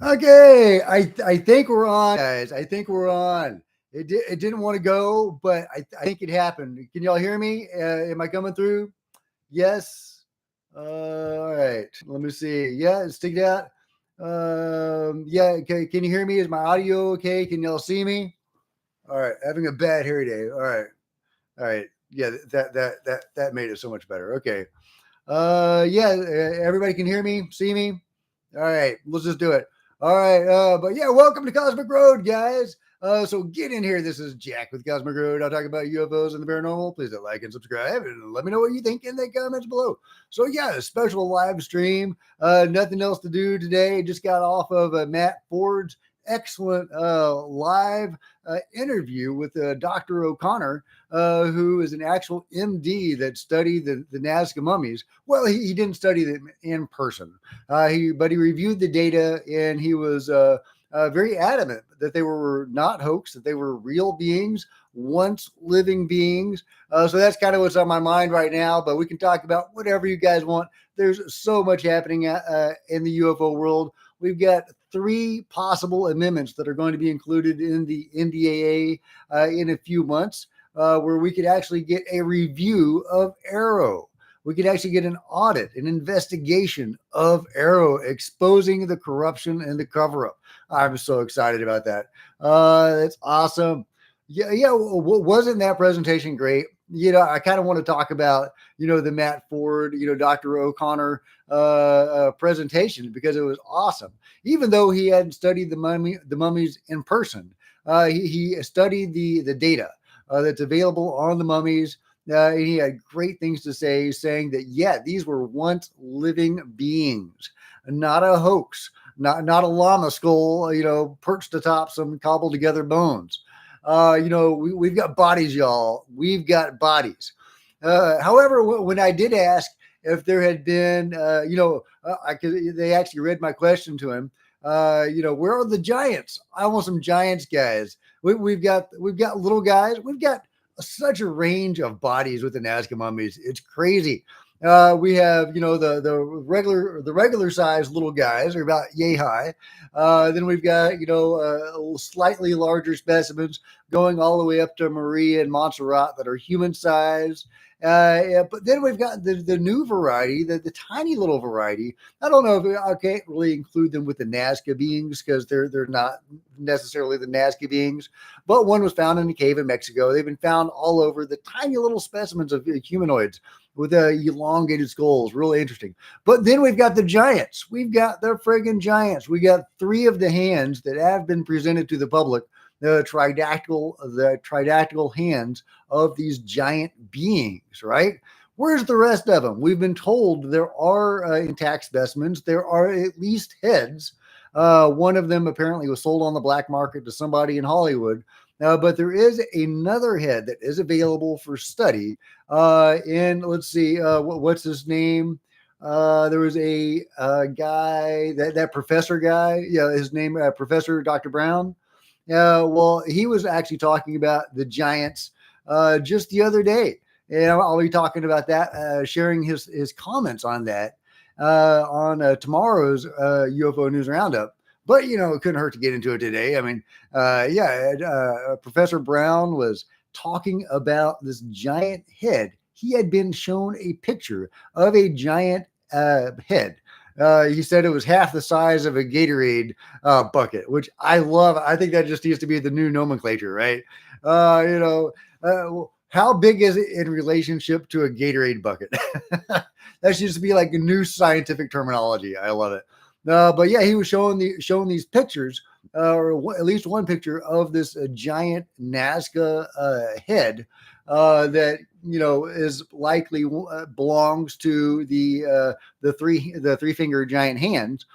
Okay, I think we're on, guys. I think we're on. It didn't want to go, but I think it happened. Can y'all hear me? Am I coming through? Yes. All right. Let me see. Yeah, it's sticked out. Yeah. Okay. Can you hear me? Is my audio okay? Can y'all see me? All right. Having a bad hair day. All right. All right. Yeah. That made it so much better. Okay. Yeah. Everybody can hear me, see me. All right, let's just do it. All right, but yeah, welcome to Cosmic Road, guys. So get in here. This is Jack with Cosmic Road. I'll talk about UFOs and the paranormal. Please hit like and subscribe, and let me know what you think in the comments below. So yeah, a special live stream. Nothing else to do today. Just got off of Matt Ford's excellent live interview with Dr. O'Connor, who is an actual MD that studied the Nazca Mummies. Well, he didn't study them in person. But he reviewed the data, and he was very adamant that they were not hoax, that they were real beings, once living beings. So that's kind of what's on my mind right now. But we can talk about whatever you guys want. There's so much happening in the UFO world. We've got 3 possible amendments that are going to be included in the NDAA in a few months, where we could actually get a review of Arrow. We could actually get an audit, an investigation of Arrow, exposing the corruption and the cover up. I'm so excited about that. That's awesome. Yeah. Wasn't that presentation great? I kind of want to talk about, the Matt Ford, Dr. O'Connor presentation, because it was awesome. Even though he hadn't studied the mummies in person, he studied the data that's available on the mummies. And he had great things to say, saying that, yeah, these were once living beings, not a hoax, not a llama skull, perched atop some cobbled together bones. We've got bodies, y'all. We've got bodies. However, when I did ask if there had been, they actually read my question to him. Where are the giants? I want some giants, guys. We've got little guys. We've got such a range of bodies with the Nazca Mummies. It's crazy. We have, the regular size little guys are about yay high. Then we've got, slightly larger specimens going all the way up to Marie and Montserrat that are human size. Yeah, but then we've got the new variety, the tiny little variety. I don't know if I can't really include them with the Nazca beings, because they're not necessarily the Nazca beings. But one was found in a cave in Mexico. They've been found all over, the tiny little specimens of humanoids with elongated skulls. Really interesting. But then we've got the giants. We've got the friggin' giants. We got 3 of the hands that have been presented to the public, the tridactyl hands of these giant beings, right? Where's the rest of them? We've been told there are intact specimens. There are at least heads. One of them apparently was sold on the black market to somebody in Hollywood. But there is another head that is available for study. And let's see, what's his name? There was a guy, that professor guy. Yeah, his name, Professor Dr. Brown. Well, he was actually talking about the giants just the other day. And I'll be talking about that, sharing his comments on that on tomorrow's UFO News Roundup. But, it couldn't hurt to get into it today. I mean, Professor Brown was talking about this giant head. He had been shown a picture of a giant head. He said it was half the size of a Gatorade bucket, which I love. I think that just needs to be the new nomenclature, right? How big is it in relationship to a Gatorade bucket? That should just be like a new scientific terminology. I love it. But yeah, he was showing these pictures, or at least one picture of this giant Nazca head that is likely belongs to the 3-finger giant hands.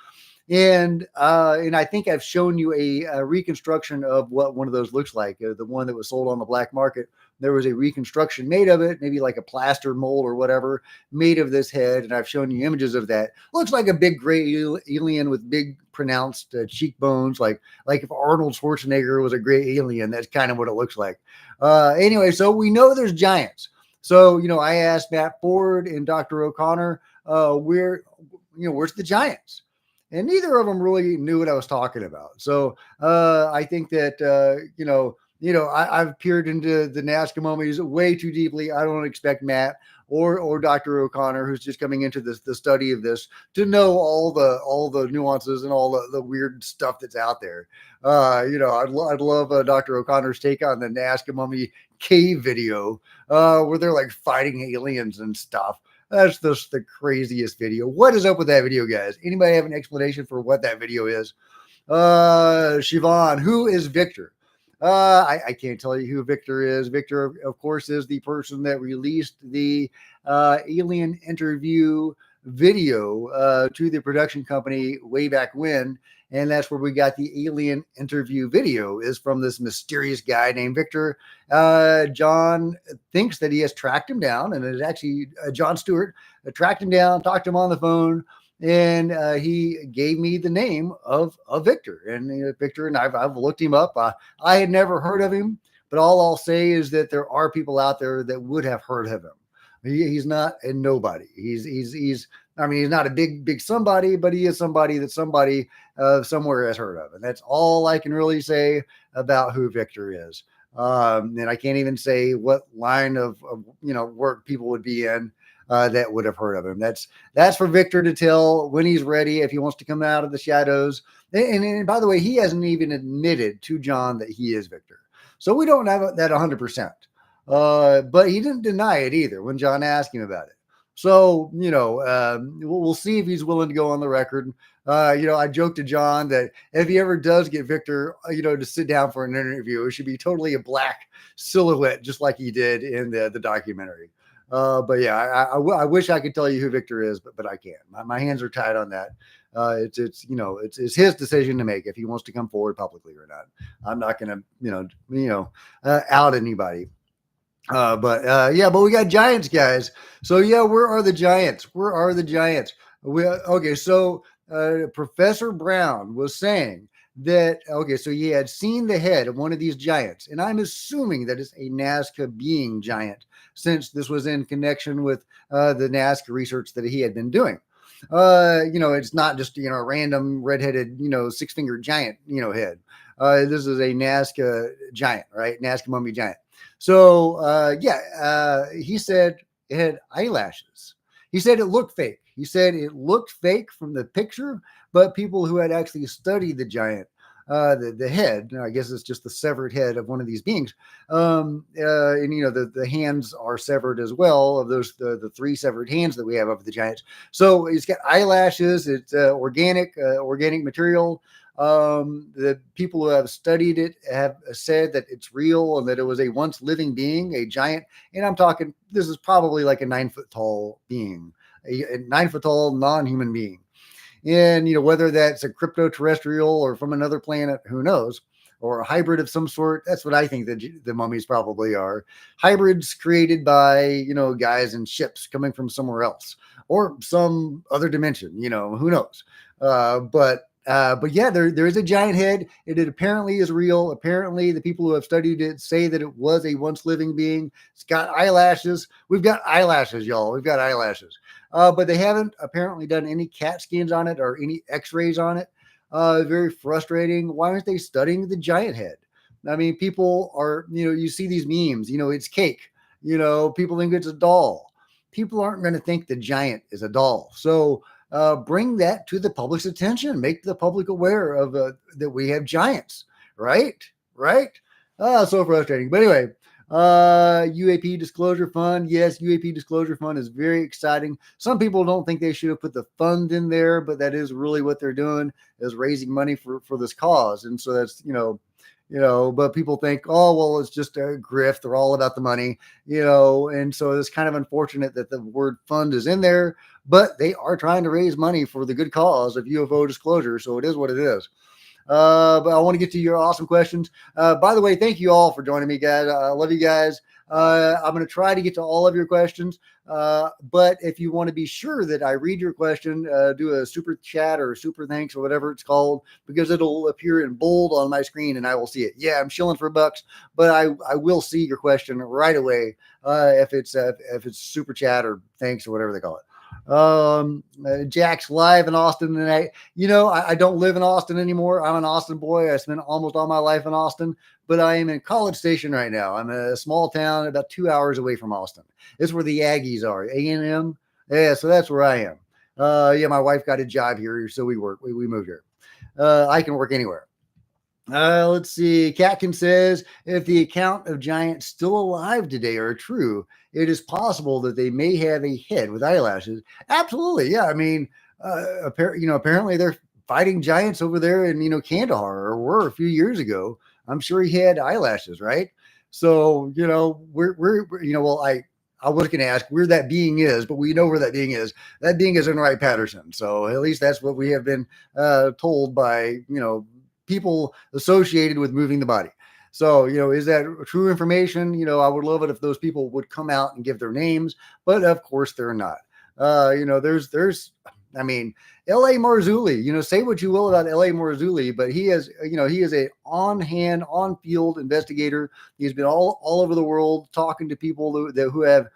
And I think I've shown you a reconstruction of what one of those looks like. The one that was sold on the black market, there was a reconstruction made of it, maybe like a plaster mold or whatever, made of this head. And I've shown you images of that. Looks like a big gray alien with big pronounced cheekbones, like if Arnold Schwarzenegger was a gray alien. That's kind of what it looks like. Anyway, so we know there's giants. So, I asked Matt Ford and Dr. O'Connor, where's the giants? and neither of them really knew what I was talking about. So I think that I've peered into the Nazca Mummies way too deeply. I don't expect Matt or Dr. O'Connor, who's just coming into the study of this, to know all the nuances and all the weird stuff that's out there. I'd love Dr. O'Connor's take on the Nazca Mummy cave video, where they're like fighting aliens and stuff. That's just the craziest video. What is up with that video, guys? Anybody have an explanation for what that video is? Siobhan, who is Victor? I can't tell you who Victor is. Victor, of course, is the person that released the alien interview video to the production company way back when. And that's where we got the alien interview video, is from this mysterious guy named Victor. John thinks that he has tracked him down, and it is actually John Stewart tracked him down, talked to him on the phone, and he gave me the name of Victor. And Victor, and I've looked him up. I had never heard of him, but all I'll say is that there are people out there that would have heard of him. He's not a nobody. He's not a big somebody, but he is somebody that somebody somewhere has heard of. And that's all I can really say about who Victor is. And I can't even say what line of work people would be in that would have heard of him. That's for Victor to tell when he's ready, if he wants to come out of the shadows. And by the way, he hasn't even admitted to John that he is Victor. So we don't have that 100%. But he didn't deny it either when John asked him about it. So, we'll see if he's willing to go on the record. I joked to John that if he ever does get Victor, to sit down for an interview, it should be totally a black silhouette, just like he did in the documentary. But yeah, I wish I could tell you who Victor is, but I can't. My hands are tied on that. It's his decision to make if he wants to come forward publicly or not. I'm not going to, out anybody. But we got giants, guys. So yeah, where are the giants? So Professor Brown was saying that, so he had seen the head of one of these giants, and I'm assuming that it's a Nazca being giant, since this was in connection with the Nazca research that he had been doing. It's not just, a random redheaded, six-fingered giant, head. This is a Nazca giant, right? Nazca mummy giant. So, he said it had eyelashes. He said it looked fake. He said it looked fake from the picture, but people who had actually studied the giant, the head, I guess it's just the severed head of one of these beings. And the hands are severed as well, of those, the three severed hands that we have of the giants. So it's got eyelashes. It's organic material. The people who have studied it have said that it's real and that it was a once living being, a giant. And I'm talking, this is probably like a 9 foot tall being, a 9 foot tall non-human being. And, whether that's a crypto-terrestrial or from another planet, who knows, or a hybrid of some sort. That's what I think that the mummies probably are. Hybrids created by, guys in ships coming from somewhere else or some other dimension, who knows. But yeah, there is a giant head. It apparently is real. Apparently, the people who have studied it say that it was a once living being. It's got eyelashes. We've got eyelashes, y'all. We've got eyelashes. But they haven't apparently done any CAT scans on it or any X-rays on it. Very frustrating. Why aren't they studying the giant head? I mean, people are, you see these memes. It's cake. People think it's a doll. People aren't going to think the giant is a doll. So bring that to the public's attention. Make the public aware of that we have giants, right? So frustrating. But anyway, UAP disclosure fund. Yes, UAP disclosure fund is very exciting. Some people don't think they should have put the fund in there, but that is really what they're doing, is raising money for this cause. And so that's, but people think, oh, well, it's just a grift. They're all about the money, and so it's kind of unfortunate that the word fund is in there, but they are trying to raise money for the good cause of UFO disclosure. So it is what it is. But I want to get to your awesome questions. By the way, thank you all for joining me, guys. I love you guys. I'm going to try to get to all of your questions. But if you want to be sure that I read your question, do a super chat or super thanks or whatever it's called, because it'll appear in bold on my screen and I will see it. Yeah, I'm shilling for $1, but I will see your question right away. If it's super chat or thanks or whatever they call it. Jack's live in Austin tonight. I don't live in Austin anymore. I'm an Austin boy. I spent almost all my life in Austin, but I am in College Station right now. I'm in a small town about 2 hours away from Austin. It's where the Aggies are. A&M. Yeah, so that's where I am. Yeah, my wife got a job here, so we moved here. I can work anywhere. Let's see. Catkin says, if the account of giants still alive today are true, it is possible that they may have a head with eyelashes. Absolutely. Yeah. I mean, apparently they're fighting giants over there in, Kandahar, or were a few years ago. I'm sure he had eyelashes, right? So, well, I was going to ask where that being is, but we know where that being is. That being is in Wright-Patterson. So at least that's what we have been told by, people associated with moving the body. So, is that true information? I would love it if those people would come out and give their names, but of course they're not. I mean, L.A. Marzulli, say what you will about L.A. Marzulli, but he is a on-hand, on-field investigator. He's been all over the world talking to people who have,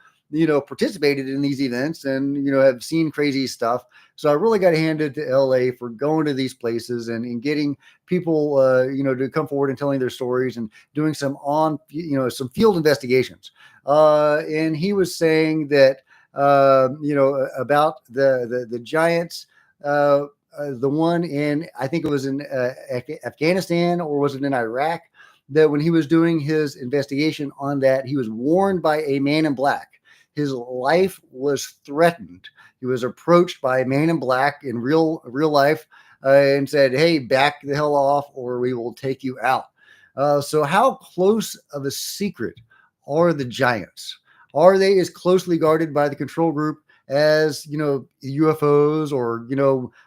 participated in these events and, have seen crazy stuff. So I really got to hand it to LA for going to these places and getting people, to come forward and telling their stories and doing some some field investigations. And he was saying that, about the giants, the one in, I think it was in Afghanistan, or was it in Iraq, that when he was doing his investigation on that, he was warned by a man in black. His life was threatened. He was approached by a man in black in real life and said, "Hey, back the hell off, or we will take you out." So how close of a secret are the giants? Are they as closely guarded by the control group as, UFOs, or,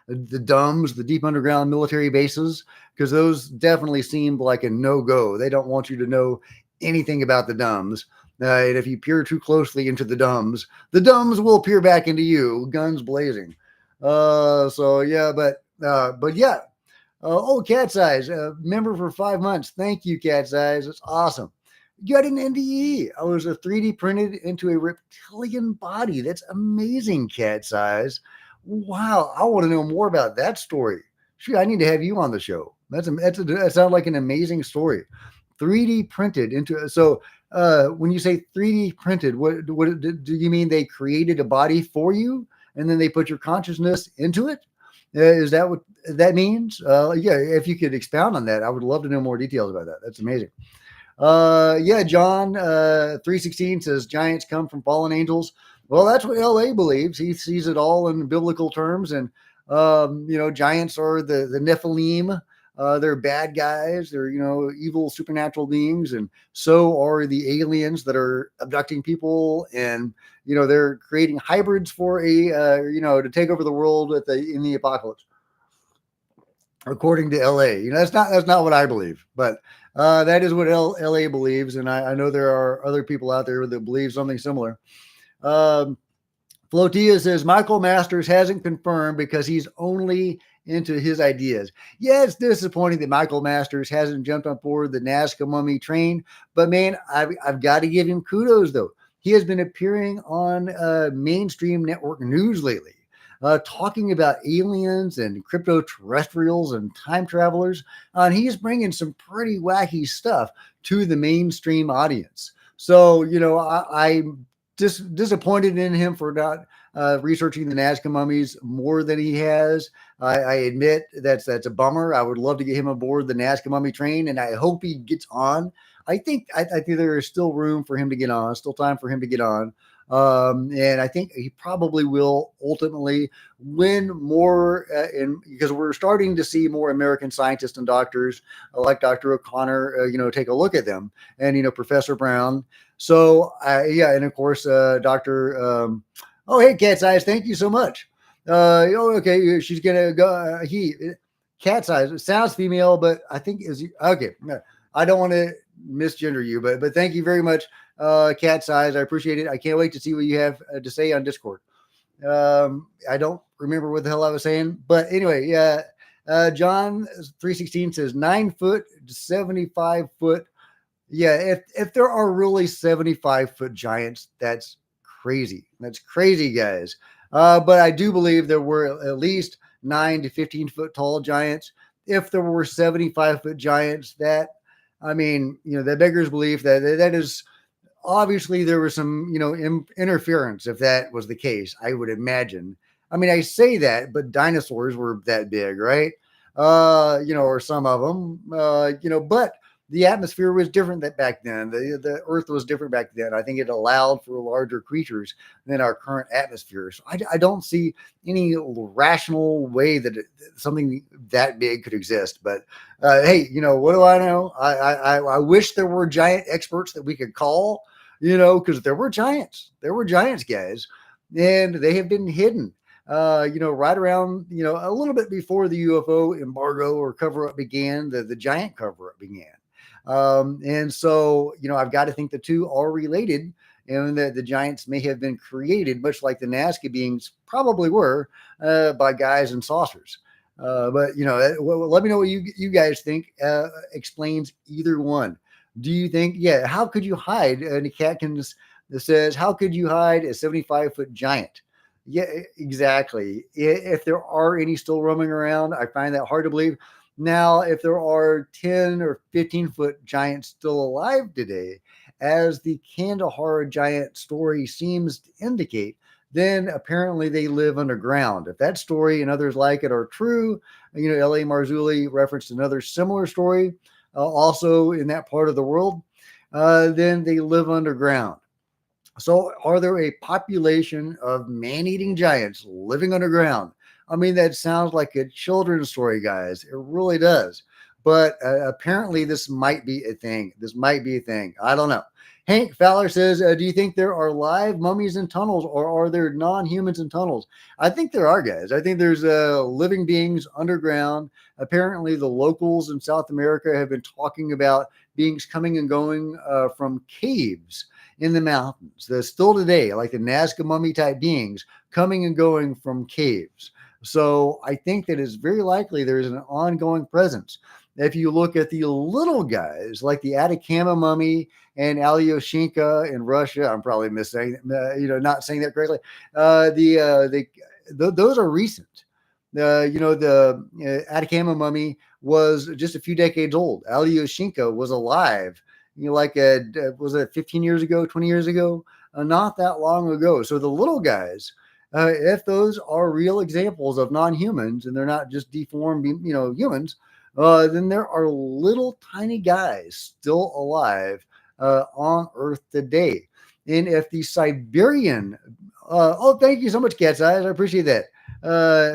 the DUMBs, the deep underground military bases? Because those definitely seem like a no-go. They don't want you to know anything about the DUMBs. And if you peer too closely into the DUMBs will peer back into you, guns blazing. So yeah, but yeah. Cat's Eyes, member for 5 months. Thank you, Cat's Eyes. It's awesome. You got an NDE. I was a 3D printed into a reptilian body. That's amazing, Cat's Eyes. Wow, I want to know more about that story. Shoot, I need to have you on the show. That sounds like an amazing story. 3D printed into, so when you say 3D printed, what do you mean? They created a body for you and then they put your consciousness into it? Is that what that means? Yeah, if you could expound on that, I would love to know more details about that. That's amazing. Yeah, John 316 says giants come from fallen angels. Well, that's what LA believes. He sees it all in biblical terms, and giants are the Nephilim. They're bad guys. They're, evil supernatural beings. And so are the aliens that are abducting people. And, they're creating hybrids for to take over the world in the apocalypse, according to LA. That's not what I believe, but that is what LA believes. And I know there are other people out there that believe something similar. Flotia says Michael Masters hasn't confirmed because he's only into his ideas. Yeah, it's disappointing that Michael Masters hasn't jumped on board the Nazca Mummy train, but man, I've got to give him kudos though. He has been appearing on mainstream network news lately, talking about aliens and crypto terrestrials and time travelers. And he's bringing some pretty wacky stuff to the mainstream audience. So, I'm disappointed in him for not researching the Nazca mummies more than he has. I admit that's a bummer. I would love to get him aboard the Nazca mummy train, and I hope he gets on. I think there is still room for him to get on, still time for him to get on. And I think he probably will ultimately win more because we're starting to see more American scientists and doctors like Dr. O'Connor, take a look at them, and, Professor Brown. So, yeah. And of course, Dr. Hey, Cat's Eyes. Thank you so much. Okay. She's going to go. Cat's Eyes. It sounds female, but I think okay. I don't want to misgender you, but thank you very much. Cat's Eyes. I appreciate it. I can't wait to see what you have to say on Discord. I don't remember what the hell I was saying, but anyway, yeah. John 316 says 9 foot to 75 foot. Yeah. If there are really 75-foot giants, that's crazy. That's crazy, guys. But I do believe there were at least 9 to 15 foot tall giants. If there were 75-foot giants, I mean, that beggars belief that is obviously there was some, interference if that was the case, I would imagine. I mean, I say that, but dinosaurs were that big, right? Or some of them, but the atmosphere was different back then. The Earth was different back then. I think it allowed for larger creatures than our current atmosphere. So I don't see any rational way that something that big could exist. But hey, what do I know? I wish there were giant experts that we could call, because there were giants, guys, and they have been hidden. Right around, a little bit before the UFO embargo or cover up began, the giant cover up began. And so, I've got to think the two are related, and that the giants may have been created, much like the Nazca beings probably were, by guys in saucers. But let me know what you guys think explains either one. Do you think, how could you hide? And Catkins says, how could you hide a 75-foot giant? Yeah, exactly. If there are any still roaming around, I find that hard to believe. Now, if there are 10 or 15-foot giants still alive today, as the Kandahar giant story seems to indicate, then apparently they live underground. If that story and others like it are true, L.A. Marzulli referenced another similar story also in that part of the world, then they live underground. So, are there a population of man-eating giants living underground? I mean, that sounds like a children's story, guys. It really does. But apparently, this might be a thing. I don't know. Hank Fowler says, do you think there are live mummies in tunnels, or are there non-humans in tunnels? I think there are, guys. I think there's living beings underground. Apparently, the locals in South America have been talking about beings coming and going from caves in the mountains. There's still today, like the Nazca mummy type beings coming and going from caves. So I think that it's very likely there is an ongoing presence. If you look at the little guys, like the Atacama mummy and Alyoshinka in Russia, I'm probably not saying that correctly. Those are recent. The Atacama mummy was just a few decades old. Alyoshinka was alive, was it 15 years ago, 20 years ago? Not that long ago. So the little guys, if those are real examples of non-humans and they're not just deformed, humans, then there are little tiny guys still alive on Earth today. And if the Siberian, thank you so much, Cat's Eyes. I appreciate that.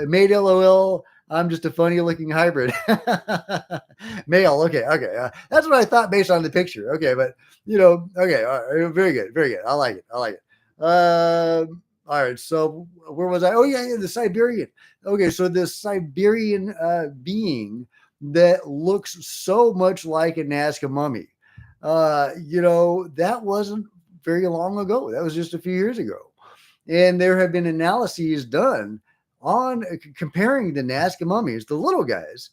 Made LOL. I'm just a funny looking hybrid. Male. Okay. That's what I thought based on the picture. Okay. But, okay. Very good. Very good. I like it. All right. So where was I? Oh, yeah. The Siberian. Okay. So this Siberian being that looks so much like a Nazca mummy, that wasn't very long ago. That was just a few years ago. And there have been analyses done on comparing the Nazca mummies, the little guys,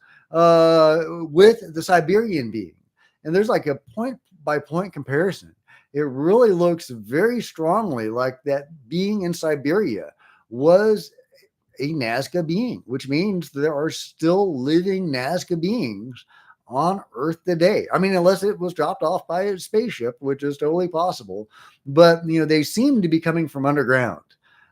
with the Siberian being. And there's like a point by point comparison. It really looks very strongly like that being in Siberia was a Nazca being, which means there are still living Nazca beings on Earth today. I mean, unless it was dropped off by a spaceship, which is totally possible. But, they seem to be coming from underground.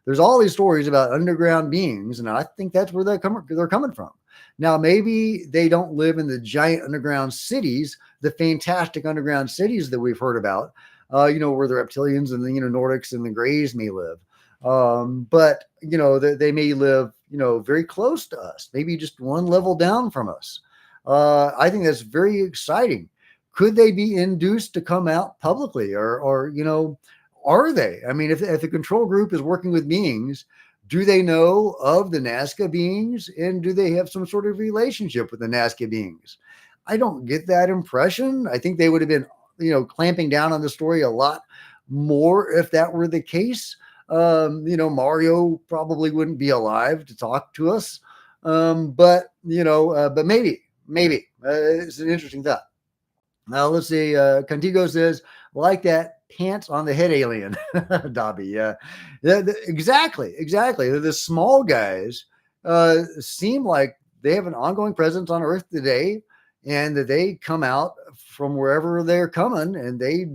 There's all these stories about underground beings, and I think that's where they're coming from. Now, maybe they don't live in the giant underground cities, the fantastic underground cities that we've heard about, where the reptilians and the Nordics and the Greys may live. But they may live, very close to us, maybe just one level down from us. I think that's very exciting. Could they be induced to come out publicly, or are they? I mean, if the control group is working with beings, do they know of the Nazca beings, and do they have some sort of relationship with the Nazca beings? I don't get that impression. I think they would have been, clamping down on the story a lot more if that were the case. Mario probably wouldn't be alive to talk to us. But maybe it's an interesting thought. Now let's see. Contigo says, like that pants on the head alien, Dobby. Yeah, exactly, exactly. The small guys seem like they have an ongoing presence on Earth today, and that they come out from wherever they're coming, and they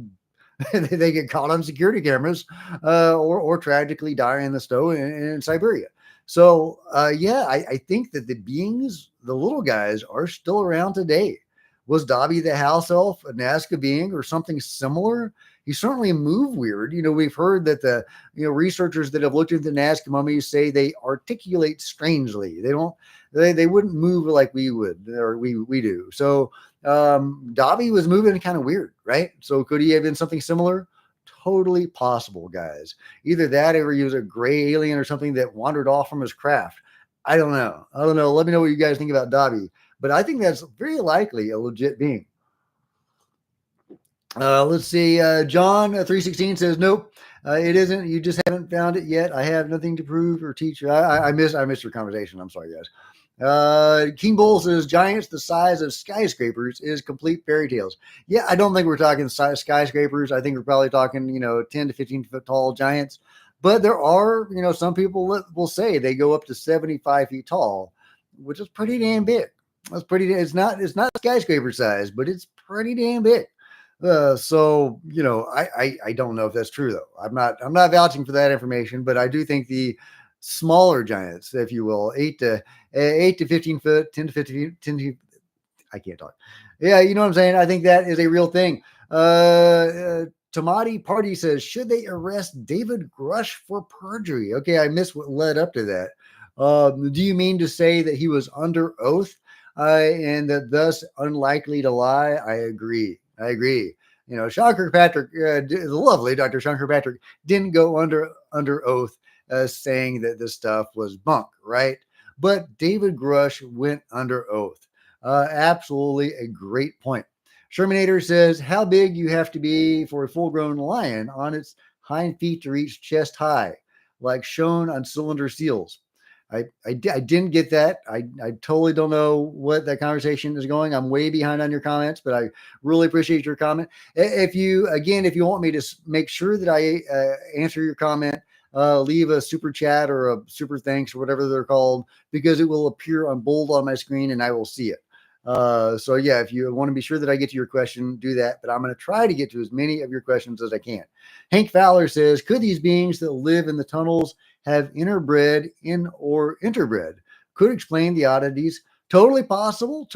they get caught on security cameras, or tragically die in the snow in Siberia. So yeah, I think that the beings, the little guys, are still around today. Was Dobby the house elf a Nazca being or something similar? He certainly moved weird. We've heard that the researchers that have looked into Nazca mummies say they articulate strangely. They don't. They wouldn't move like we would, or we do. So Dobby was moving kind of weird, right? So could he have been something similar? Totally possible, guys. Either that or he was a gray alien or something that wandered off from his craft. I don't know. I don't know. Let me know what you guys think about Dobby. But I think that's very likely a legit being. Let's see. John 316 says, nope, it isn't. You just haven't found it yet. I have nothing to prove or teach you. I missed your conversation. I'm sorry, guys. King Bull says giants the size of skyscrapers is complete fairy tales. Yeah, I don't think we're talking skyscrapers. I think we're probably talking 10 to 15 foot tall giants. But there are some people that will say they go up to 75 feet tall, which is pretty damn big. That's pretty. It's not skyscraper size, but it's pretty damn big. So I don't know if that's true though. I'm not vouching for that information, but I do think the smaller giants, if you will, 8 to 15 foot, 10 to 15, 10 to, I can't talk. Yeah, you know what I'm saying? I think that is a real thing. Tamati Party says, should they arrest David Grush for perjury? Okay, I missed what led up to that. Do you mean to say that he was under oath and that thus unlikely to lie? I agree. Sean Kirkpatrick, the lovely Dr. Sean Kirkpatrick, didn't go under oath saying that this stuff was bunk, right? But David Grush went under oath. Absolutely a great point. Shermanator says, how big you have to be for a full-grown lion on its hind feet to reach chest high, like shown on cylinder seals. I didn't get that. I totally don't know what that conversation is going. I'm way behind on your comments, but I really appreciate your comment. If you want me to make sure that I answer your comment, leave a super chat or a super thanks or whatever they're called, because it will appear on bold on my screen and I will see it. So yeah, if you want to be sure that I get to your question, do that. But I'm going to try to get to as many of your questions as I can. Hank Fowler says, could these beings that live in the tunnels have interbred or interbred? Could explain the oddities. Totally possible.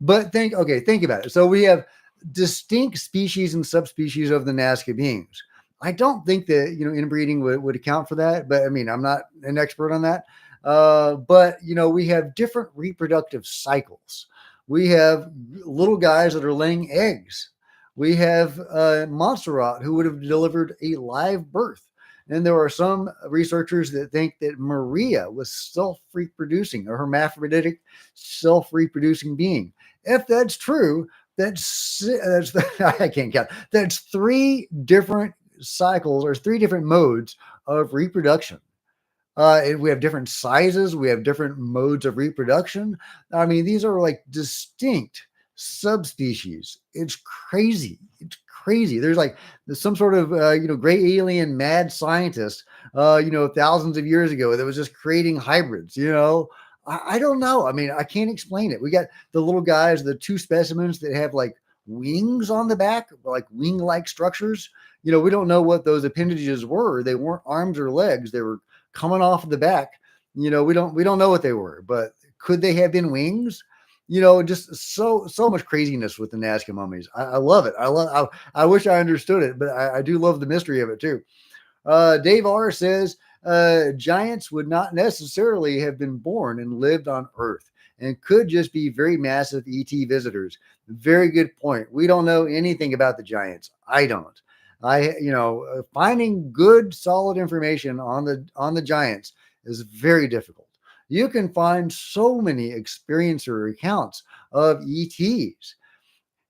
But think about it. So we have distinct species and subspecies of the Nazca beings. I don't think that inbreeding would account for that, but I mean, I'm not an expert on that. But we have different reproductive cycles. We have little guys that are laying eggs. We have Montserrat who would have delivered a live birth. And there are some researchers that think that Maria was self-reproducing, a hermaphroditic self-reproducing being. If that's true, that's I can't count. That's 3 different cycles or 3 different modes of reproduction. We have different sizes. We have different modes of reproduction. I mean, these are like distinct subspecies. It's crazy. There's some sort of gray alien mad scientist thousands of years ago that was just creating hybrids. I don't know. I mean, I can't explain it. We got the little guys, the 2 specimens that have like wings on the back, like wing-like structures. We don't know what those appendages were. They weren't arms or legs. They were coming off the back. We don't know what they were, but could they have been wings? Just so much craziness with the Nazca mummies. I love it. I wish I understood it, but I do love the mystery of it too. Dave R says giants would not necessarily have been born and lived on Earth and could just be very massive ET visitors. Very good point. We don't know anything about the giants. I don't. Finding good, solid information on the giants is very difficult. You can find so many experiencer accounts of ETs.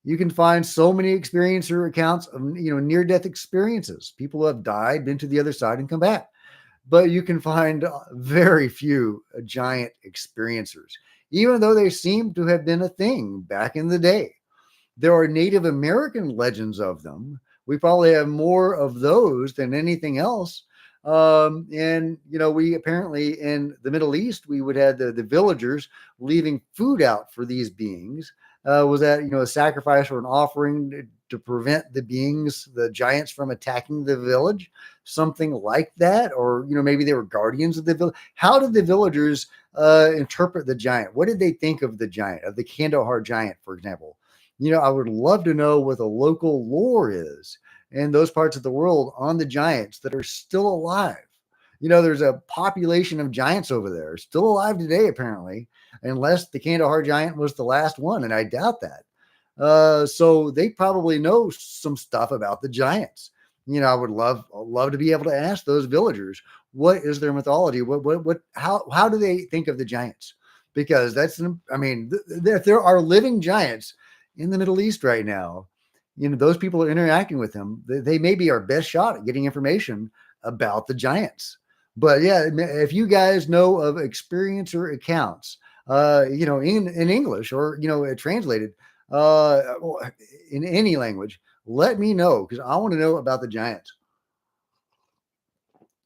You can find so many experiencer accounts of near-death experiences. People who have died, been to the other side, and come back. But you can find very few giant experiencers, even though they seem to have been a thing back in the day. There are Native American legends of them. We probably have more of those than anything else. And we apparently in the Middle East we would have the villagers leaving food out for these beings. Was that a sacrifice or an offering to prevent the beings, the giants, from attacking the village? Something like that, or maybe they were guardians of the village. How did the villagers interpret the giant? What did they think of the giant, of the Kandahar giant, for example? I would love to know what the local lore is in those parts of the world on the giants that are still alive. There's a population of giants over there still alive today, apparently, unless the Kandahar giant was the last one, and I doubt that. So they probably know some stuff about the giants. I would love to be able to ask those villagers, what is their mythology? How do they think of the giants? Because if there are living giants in the Middle East right now, those people are interacting with them. They may be our best shot at getting information about the giants. But yeah, if you guys know of experiencer accounts, in English or, translated in any language, let me know, because I want to know about the giants.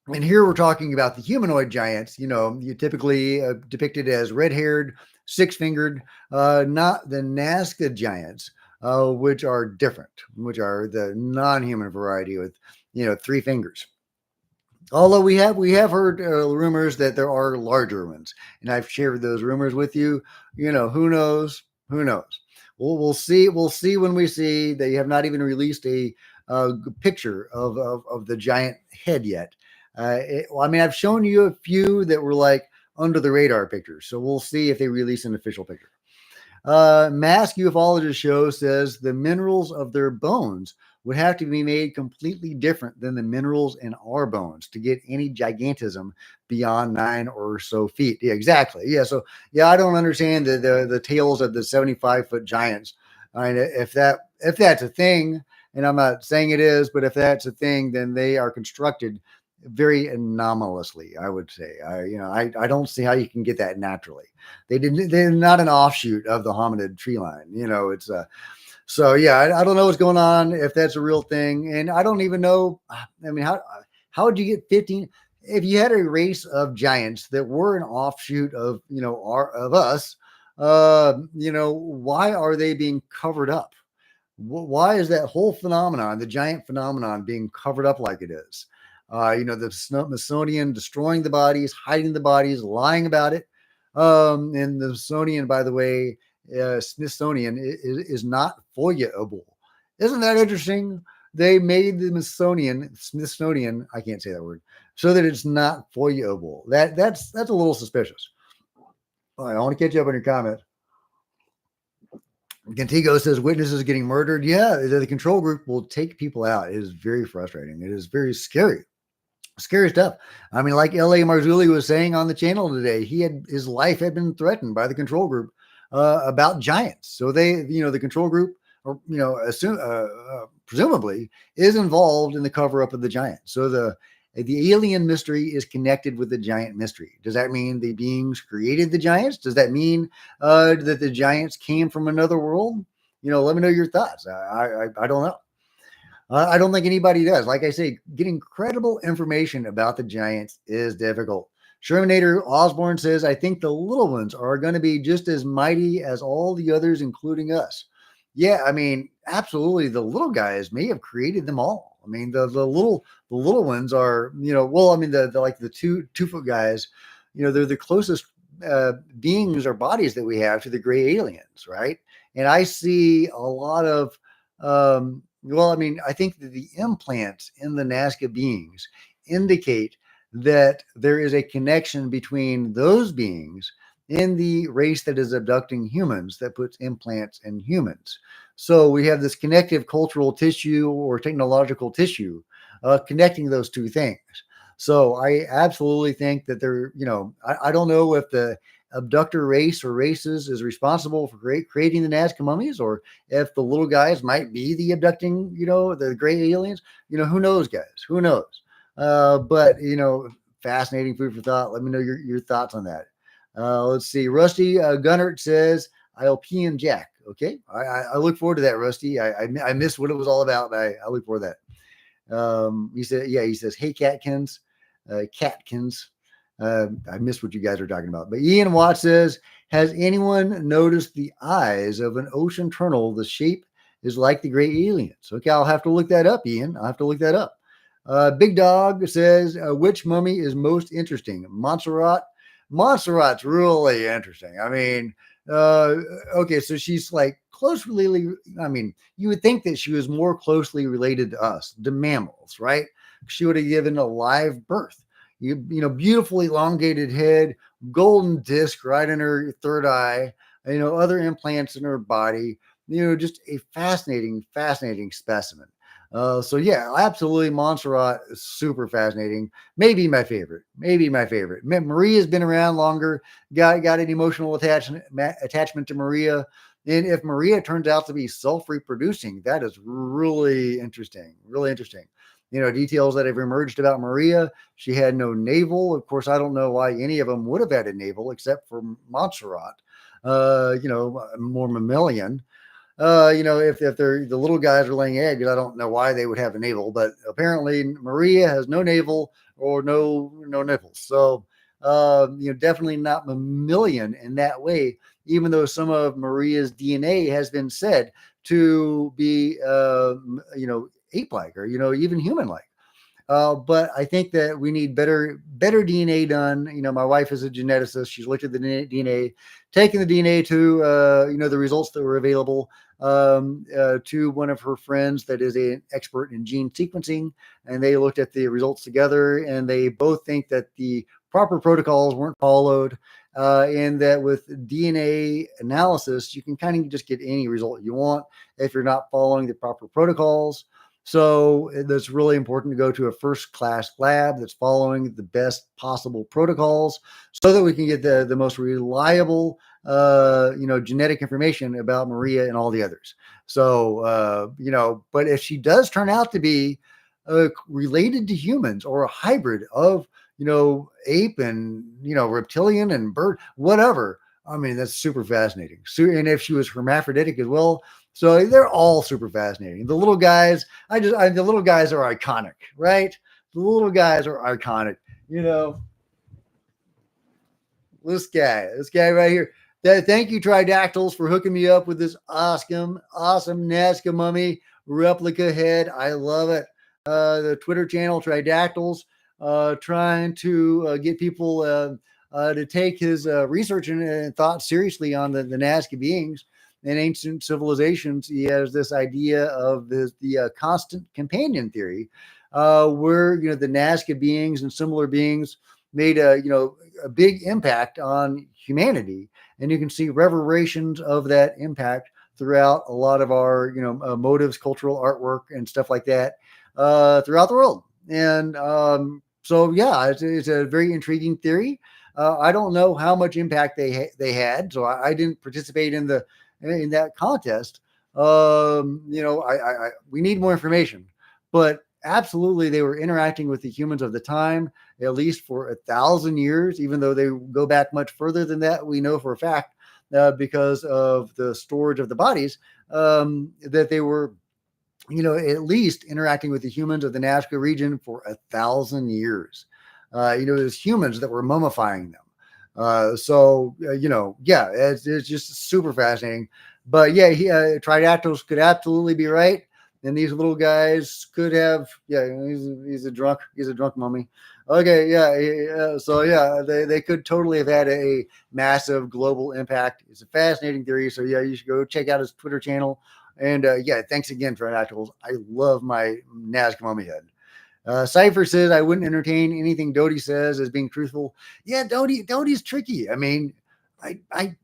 And here we're talking about the humanoid giants, you typically depicted as red-haired, six-fingered, not the Nazca giants, which are different, which are the non-human variety with, three fingers. Although we have heard rumors that there are larger ones, and I've shared those rumors with you. Who knows? Who knows? We'll see. We'll see when we see. They have not even released a picture of the giant head yet. I've shown you a few that were like under the radar pictures, so we'll see if they release an official picture. Mask Ufologist Show says the minerals of their bones would have to be made completely different than the minerals in our bones to get any gigantism beyond 9 or so feet. Yeah, exactly. Yeah. So I don't understand the tales of the 75-foot giants. I mean, if that's a thing, and I'm not saying it is, but if that's a thing, then they are constructed very anomalously, I would say. I don't see how you can get that naturally. They're not an offshoot of the hominid tree line. It's so yeah, I don't know what's going on, if that's a real thing. And I don't even know. I mean, how would you get 15? If you had a race of giants that were an offshoot of, of us, why are they being covered up? Why is that whole phenomenon, the giant phenomenon, being covered up like it is? The Smithsonian destroying the bodies, hiding the bodies, lying about it. And the Smithsonian, by the way, Smithsonian is not FOIA-able. Isn't that interesting? They made the Smithsonian, I can't say that word, so that it's not FOIA-able. That's a little suspicious. All right, I want to catch you up on your comment. Contigo says witnesses getting murdered. Yeah, the control group will take people out. It is very frustrating. It is very scary. Scary stuff. I mean, like L.A. Marzulli was saying on the channel today, his life had been threatened by the control group about giants. So they, the control group, or presumably, is involved in the cover up of the giant. So the alien mystery is connected with the giant mystery. Does that mean the beings created the giants? Does that mean that the giants came from another world? Let me know your thoughts. I don't know. I don't think anybody does. Like I say, getting credible information about the giants is difficult. Shermanator Osborne says, I think the little ones are going to be just as mighty as all the others, including us. Yeah, I mean, absolutely. The little guys may have created them all. I mean, the little ones are, the like the 2-foot guys, they're the closest beings or bodies that we have to the gray aliens, right? And I see a lot of I think that the implants in the Nazca beings indicate that there is a connection between those beings and the race that is abducting humans that puts implants in humans. So we have this connective cultural tissue or technological tissue connecting those two things. So I absolutely think that I don't know if the abductor race or races is responsible for creating the Nazca mummies, or if the little guys might be the abducting, the gray aliens. Who knows, guys? Who knows? But fascinating food for thought. Let me know your thoughts on that. Let's see. Rusty Gunnert says, I'll PM Jack. Okay, I look forward to that, Rusty. I missed what it was all about, but I look forward to that. He said, yeah, he says, hey, Catkins, Catkins. I missed what you guys are talking about. But Ian Watts says, has anyone noticed the eyes of an ocean turtle? The shape is like the great aliens. Okay, I'll have to look that up, Ian. I'll have to look that up. Big Dog says, which mummy is most interesting? Montserrat. Montserrat's really interesting. I mean, okay, so she's like closely, I mean, you would think that she was more closely related to us, the mammals, right? She would have given a live birth. You know, beautiful elongated head, golden disc right in her third eye, you know, other implants in her body, you know, just a fascinating, fascinating specimen. So yeah, absolutely. Montserrat is super fascinating. Maybe my favorite. Maybe my favorite. Maria's been around longer. Got an emotional attachment to Maria. And if Maria turns out to be self-reproducing, that is really interesting. Really interesting. You know, details that have emerged about Maria. She had no navel. Of course, I don't know why any of them would have had a navel except for Montserrat. You know, more mammalian. You know, if they're the little guys are laying eggs, I don't know why they would have a navel, but apparently Maria has no navel or no nipples. So, you know, definitely not mammalian in that way, even though some of Maria's DNA has been said to be, you know, ape-like or, you know, even human-like. But I think that we need better DNA done. You know, my wife is a geneticist. She's looked at the DNA, taken the DNA to, you know, the results that were available to one of her friends that is an expert in gene sequencing. And they looked at the results together and they both think that the proper protocols weren't followed. And that with DNA analysis, you can kind of just get any result you want if you're not following the proper protocols. So it's really important to go to a first-class lab that's following the best possible protocols so that we can get the most reliable, you know, genetic information about Maria and all the others. So, you know, but if she does turn out to be related to humans or a hybrid of, you know, ape and, you know, reptilian and bird, whatever, I mean, that's super fascinating. So, and if she was hermaphroditic as well, so they're all super fascinating. The little guys, the little guys are iconic, right? The little guys are iconic. You know, this guy right here. Thank you, Tridactyls, for hooking me up with this awesome Nazca Mummy replica head. I love it. The Twitter channel Tridactyls, trying to get people to take his research and thought seriously on the Nazca beings. In ancient civilizations, he has this idea of the constant companion theory, where, you know, the Nazca beings and similar beings made a, you know, a big impact on humanity, and you can see reverberations of that impact throughout a lot of our, you know, motives, cultural artwork, and stuff like that throughout the world. And so, yeah, it's a very intriguing theory. I don't know how much impact they had, so I didn't participate in that contest. You know, we need more information, but absolutely they were interacting with the humans of the time, at least for 1,000 years, even though they go back much further than that. We know for a fact because of the storage of the bodies that they were, you know, at least interacting with the humans of the Nazca region for 1,000 years. You know, it was humans that were mummifying them. So, you know, yeah, it's just super fascinating. But yeah, Tridactyls could absolutely be right. And these little guys could have, yeah, he's a drunk mummy. Okay, yeah. So yeah, they could totally have had a massive global impact. It's a fascinating theory. So yeah, you should go check out his Twitter channel. And yeah, thanks again, Tridactyls. I love my Nazca mummy head. Cypher says, I wouldn't entertain anything Doty says as being truthful. Yeah, Doty's tricky. I mean, I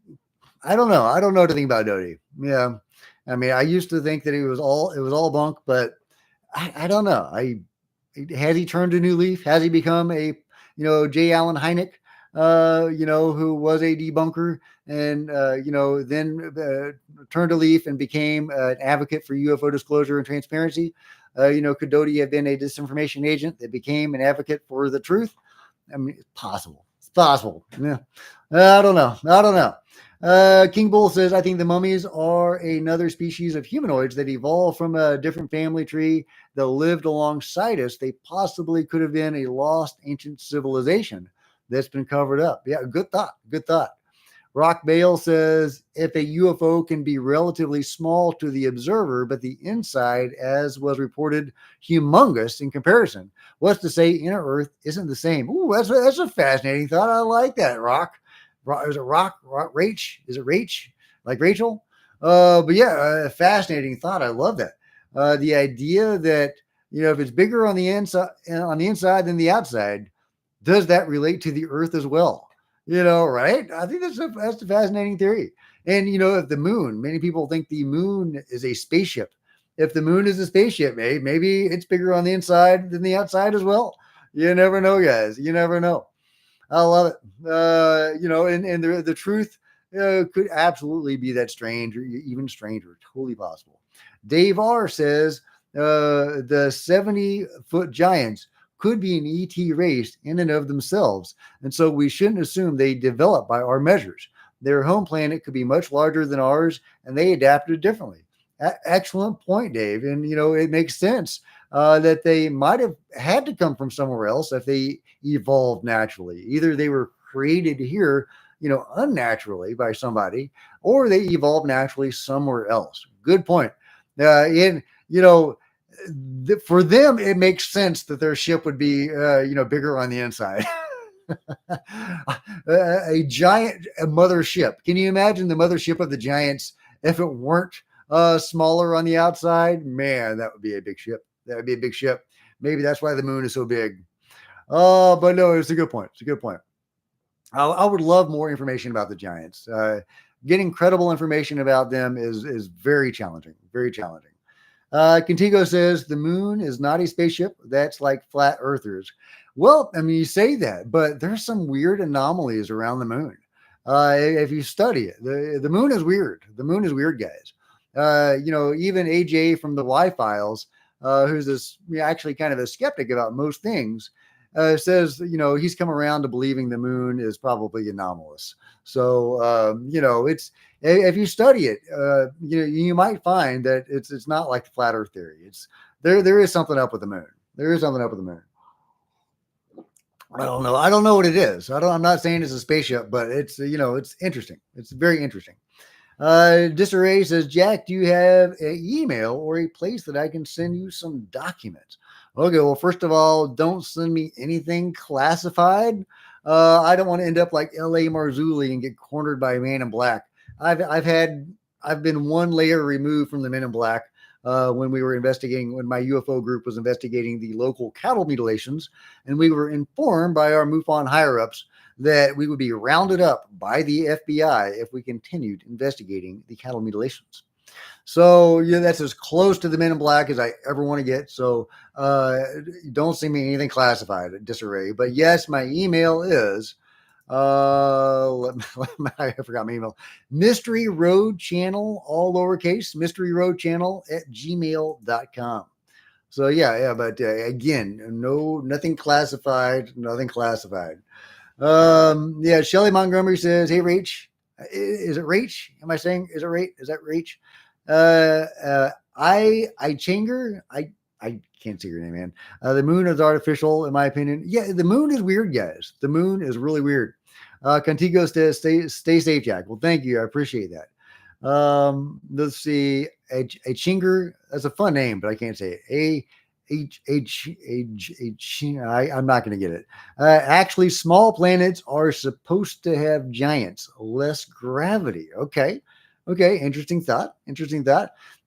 don't know. I don't know anything about Doty. Yeah. I mean, I used to think that it was all bunk, but I don't know. Has he turned a new leaf? Has he become a, you know, J. Allen Hynek, you know, who was a debunker and, you know, then turned a leaf and became an advocate for UFO disclosure and transparency? You know, could Doty have been a disinformation agent that became an advocate for the truth? I mean, it's possible. It's possible. Yeah. I don't know. King Bull says, I think the mummies are another species of humanoids that evolved from a different family tree that lived alongside us. They possibly could have been a lost ancient civilization that's been covered up. Yeah, good thought. Good thought. Rock Bale says, if a UFO can be relatively small to the observer, but the inside, as was reported, humongous in comparison, what's to say inner Earth isn't the same? Ooh, that's a fascinating thought. I like that, Rock. Is it Rock? Rach? Is it Rach? Like Rachel? But yeah, a fascinating thought. I love that. The idea that, if it's bigger on the inside than the outside, does that relate to the Earth as well? Right? I think that's a fascinating theory. And if the moon, many people think the moon is a spaceship. If the moon is a spaceship, maybe it's bigger on the inside than the outside as well. You never know, guys. You never know. I love it. And the truth could absolutely be that strange, or even stranger. Totally possible. Dave R says the 70-foot giants could be an ET race in and of themselves. And so we shouldn't assume they developed by our measures. Their home planet could be much larger than ours, and they adapted differently. Excellent point, Dave. And, it makes sense that they might have had to come from somewhere else if they evolved naturally. Either they were created here, unnaturally by somebody, or they evolved naturally somewhere else. Good point. For them, it makes sense that their ship would be, bigger on the inside. A giant mothership. Can you imagine the mothership of the giants if it weren't smaller on the outside? Man, that would be a big ship. That would be a big ship. Maybe that's why the moon is so big. But no, it's a good point. It's a good point. I would love more information about the giants. Getting credible information about them is very challenging. Very challenging. Contigo says the moon is not a spaceship. That's like flat earthers. Well, I mean, you say that, but there's some weird anomalies around the moon. If you study it, the moon is weird. The moon is weird, guys. Even AJ from the Y Files, who's actually kind of a skeptic about most things, says, he's come around to believing the moon is probably anomalous. So, it's, if you study it, you might find that it's not like the flat earth theory. It's there is something up with the moon. There is something up with the moon. I don't know. I don't know what it is. I'm not saying it's a spaceship, but it's, it's interesting. It's very interesting. Disarray says, Jack, do you have an email or a place that I can send you some documents? Okay, well, first of all, don't send me anything classified. I don't want to end up like L.A. Marzulli and get cornered by Man in Black. I've been one layer removed from the Men in Black when my UFO group was investigating the local cattle mutilations, and we were informed by our MUFON higher-ups that we would be rounded up by the FBI if we continued investigating the cattle mutilations. So that's as close to the Men in Black as I ever want to get. So don't send me anything classified at Disarray. But yes, my email is I forgot my email. Mystery Road Channel, all lowercase, Mystery Road Channel at gmail.com. So but again, nothing classified. Shelly Montgomery says, hey, Rach. Is it Rach? Am I saying, is it Rach? Is that Rach? I Changer. I can't see your name, man. The moon is artificial, in my opinion. Yeah, the moon is weird, guys. The moon is really weird. Contigo says, stay safe, Jack. Well, thank you. I appreciate that. Let's see. A Chinger. That's a fun name, but I can't say it. I'm not going to get it. Actually, small planets are supposed to have giants, less gravity. Okay. Interesting thought.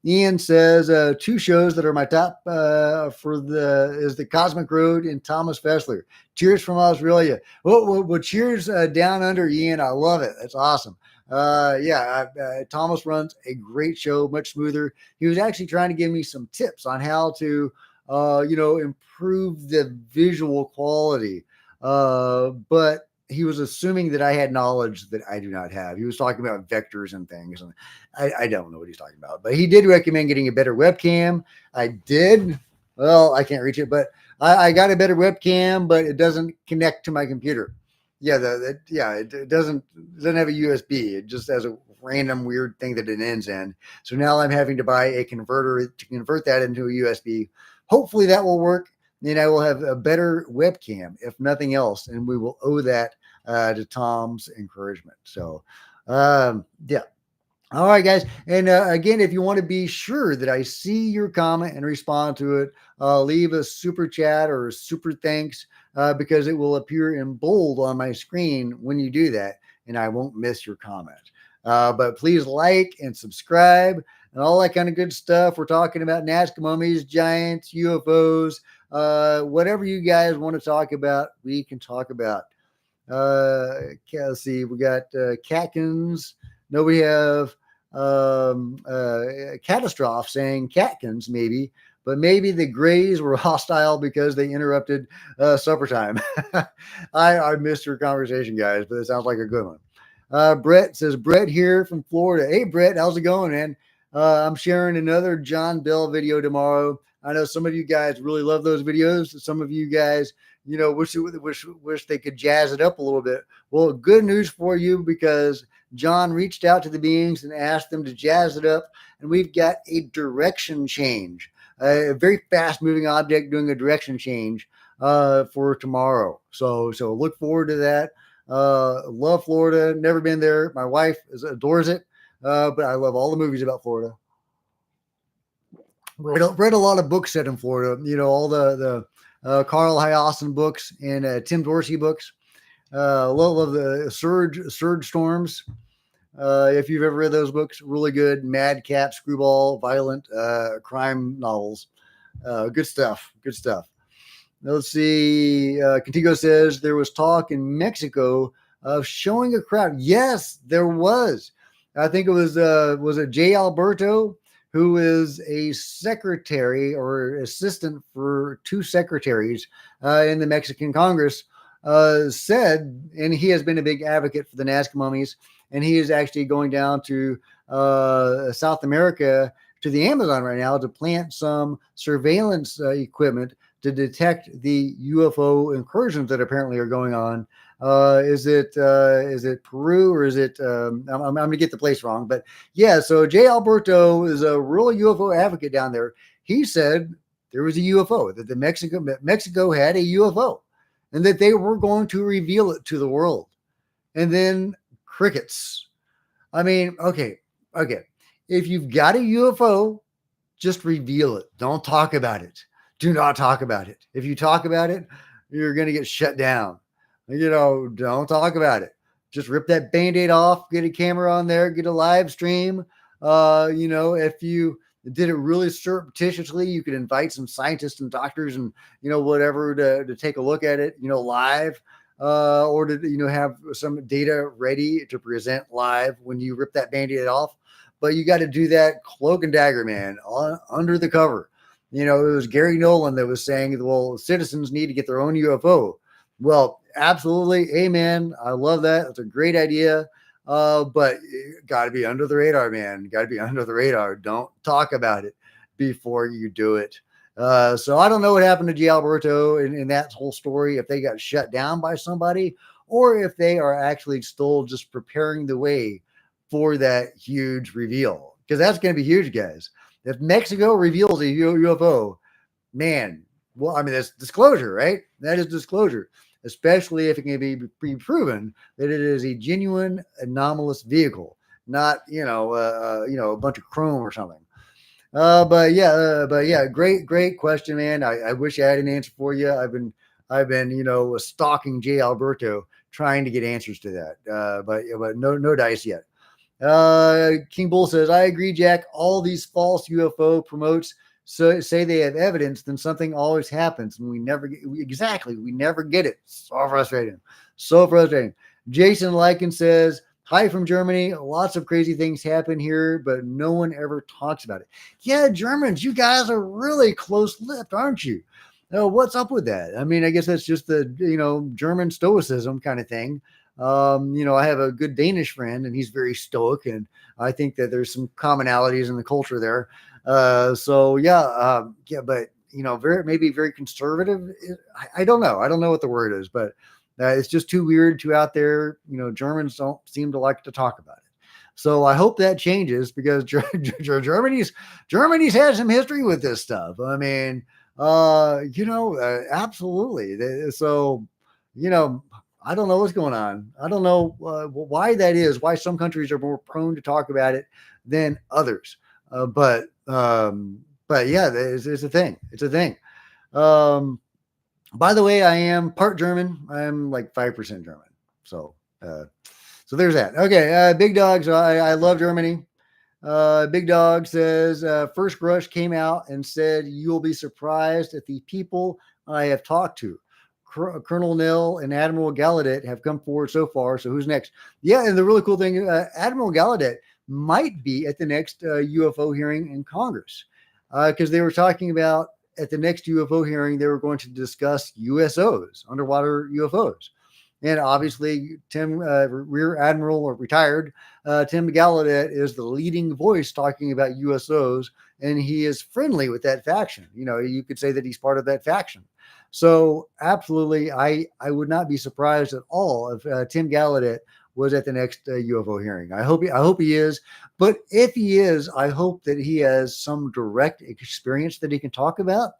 Ian says, two shows that are my top is the Cosmic Road and Thomas Fessler. Cheers from Australia. Well, cheers down under, Ian. I love it. That's awesome. Thomas runs a great show, much smoother. He was actually trying to give me some tips on how to improve the visual quality. But he was assuming that I had knowledge that I do not have. He was talking about vectors and things, and I don't know what he's talking about. But he did recommend getting a better webcam. I did. Well, I can't reach it, but I got a better webcam, but it doesn't connect to my computer. Yeah, it doesn't have a USB. It just has a random weird thing that it ends in. So now I'm having to buy a converter to convert that into a USB. Hopefully that will work. Then I will have a better webcam, if nothing else, and we will owe that to Tom's encouragement. So, yeah. All right, guys. And again, if you want to be sure that I see your comment and respond to it, leave a super chat or a super thanks because it will appear in bold on my screen when you do that, and I won't miss your comment. But please like and subscribe and all that kind of good stuff. We're talking about Nazca Mummies, giants, UFOs, whatever you guys want to talk about, we can talk about. Let's see, we got Catkins. No, we have Catastrophe saying Catkins, maybe, but maybe the Greys were hostile because they interrupted supper time. I missed your conversation, guys, but it sounds like a good one. Brett says, Brett here from Florida. Hey, Brett, how's it going, man? I'm sharing another John Bell video tomorrow. I know some of you guys really love those videos. Some of you guys, wish they could jazz it up a little bit. Well, good news for you, because John reached out to the beings and asked them to jazz it up, and we've got a direction change, a very fast moving object doing a direction change for tomorrow. So look forward to that. Love Florida. Never been there. My wife adores it, but I love all the movies about Florida. Read a lot of books set in Florida. All the Carl Hiaasen books and Tim Dorsey books. Love the Surge Storms. If you've ever read those books, really good. Madcap, screwball, violent crime novels. Good stuff. Good stuff. Let's see. Contigo says there was talk in Mexico of showing a crowd. Yes, there was. I think it was it Jay Alberto, who is a secretary or assistant for two secretaries in the Mexican Congress, said, and he has been a big advocate for the Nazca Mummies, and he is actually going down to South America, to the Amazon right now, to plant some surveillance equipment to detect the UFO incursions that apparently are going on. Is it Peru, or is it? I'm going to get the place wrong, but yeah. So Jay Alberto is a real UFO advocate down there. He said there was a UFO, that Mexico had a UFO, and that they were going to reveal it to the world. And then crickets. I mean, okay. If you've got a UFO, just reveal it. Don't talk about it. Do not talk about it. If you talk about it, you're going to get shut down. Don't talk about it. Just rip that Band-Aid off, get a camera on there, get a live stream. If you did it really surreptitiously, you could invite some scientists and doctors and, whatever to take a look at it, live, or to, have some data ready to present live when you rip that Band-Aid off. But you got to do that cloak and dagger, man, under the cover. It was Gary Nolan that was saying, well, citizens need to get their own UFO. Well, absolutely. Amen. I love that. It's a great idea. But got to be under the radar, man. Got to be under the radar. Don't talk about it before you do it. So I don't know what happened to G. Alberto in that whole story, if they got shut down by somebody, or if they are actually still just preparing the way for that huge reveal. Because that's going to be huge, guys. If Mexico reveals a UFO, man, well, I mean, that's disclosure, right? That is disclosure, especially if it can be proven that it is a genuine anomalous vehicle, not, a bunch of chrome or something. But yeah, great question, man. I wish I had an answer for you. I've been, stalking Jay Alberto, trying to get answers to that. But no dice yet. King Bull says, I agree, Jack. All these false UFO promotes say they have evidence, then something always happens, and we never get it. So frustrating. Jason Lycan says, hi from Germany. Lots of crazy things happen here, but no one ever talks about it. Yeah, Germans, you guys are really close-lipped, aren't you? What's up with that? I mean, I guess that's just the, German stoicism kind of thing. I have a good Danish friend, and he's very stoic, and I think that there's some commonalities in the culture there. But maybe very conservative. I don't know. I don't know what the word is, but It's just too weird, too out there. Germans don't seem to like to talk about it. So I hope that changes, because Germany's had some history with this stuff. I mean, absolutely. So, I don't know what's going on. I don't know why that is, why some countries are more prone to talk about it than others. But yeah, it's a thing. It's a thing. By the way, I am part German. I'm like 5% German. So there's that. Okay. Big Dog. So I love Germany. Big Dog says, First Rush came out and said, you'll be surprised at the people I have talked to. Colonel Nell and Admiral Gallaudet have come forward so far. So who's next? Yeah. And the really cool thing, Admiral Gallaudet might be at the next UFO hearing in Congress, because they were talking about, at the next UFO hearing, they were going to discuss USOs, underwater UFOs. And obviously, Rear Admiral, or retired, Tim Gallaudet is the leading voice talking about USOs, and he is friendly with that faction. You could say that he's part of that faction. So absolutely, I would not be surprised at all if Tim Gallaudet was at the next UFO hearing. I hope he is. But if he is, I hope that he has some direct experience that he can talk about,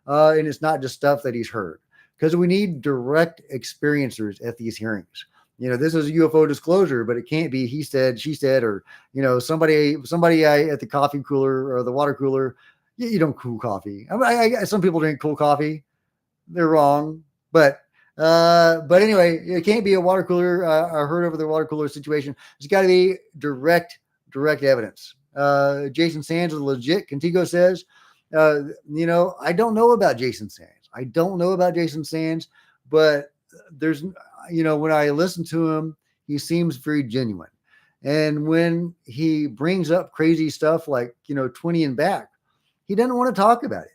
and it's not just stuff that he's heard. Because we need direct experiencers at these hearings. This is a UFO disclosure, but it can't be he said, she said, or somebody at the coffee cooler or the water cooler. You don't cool coffee. Some people drink cool coffee. They're wrong, but anyway, it can't be a water cooler. I heard over the water cooler situation. It's got to be direct evidence. Jason Sands is legit. Contigo says, I don't know about Jason Sands. But there's, when I listen to him, he seems very genuine. And when he brings up crazy stuff like, 20 and back, he doesn't want to talk about it.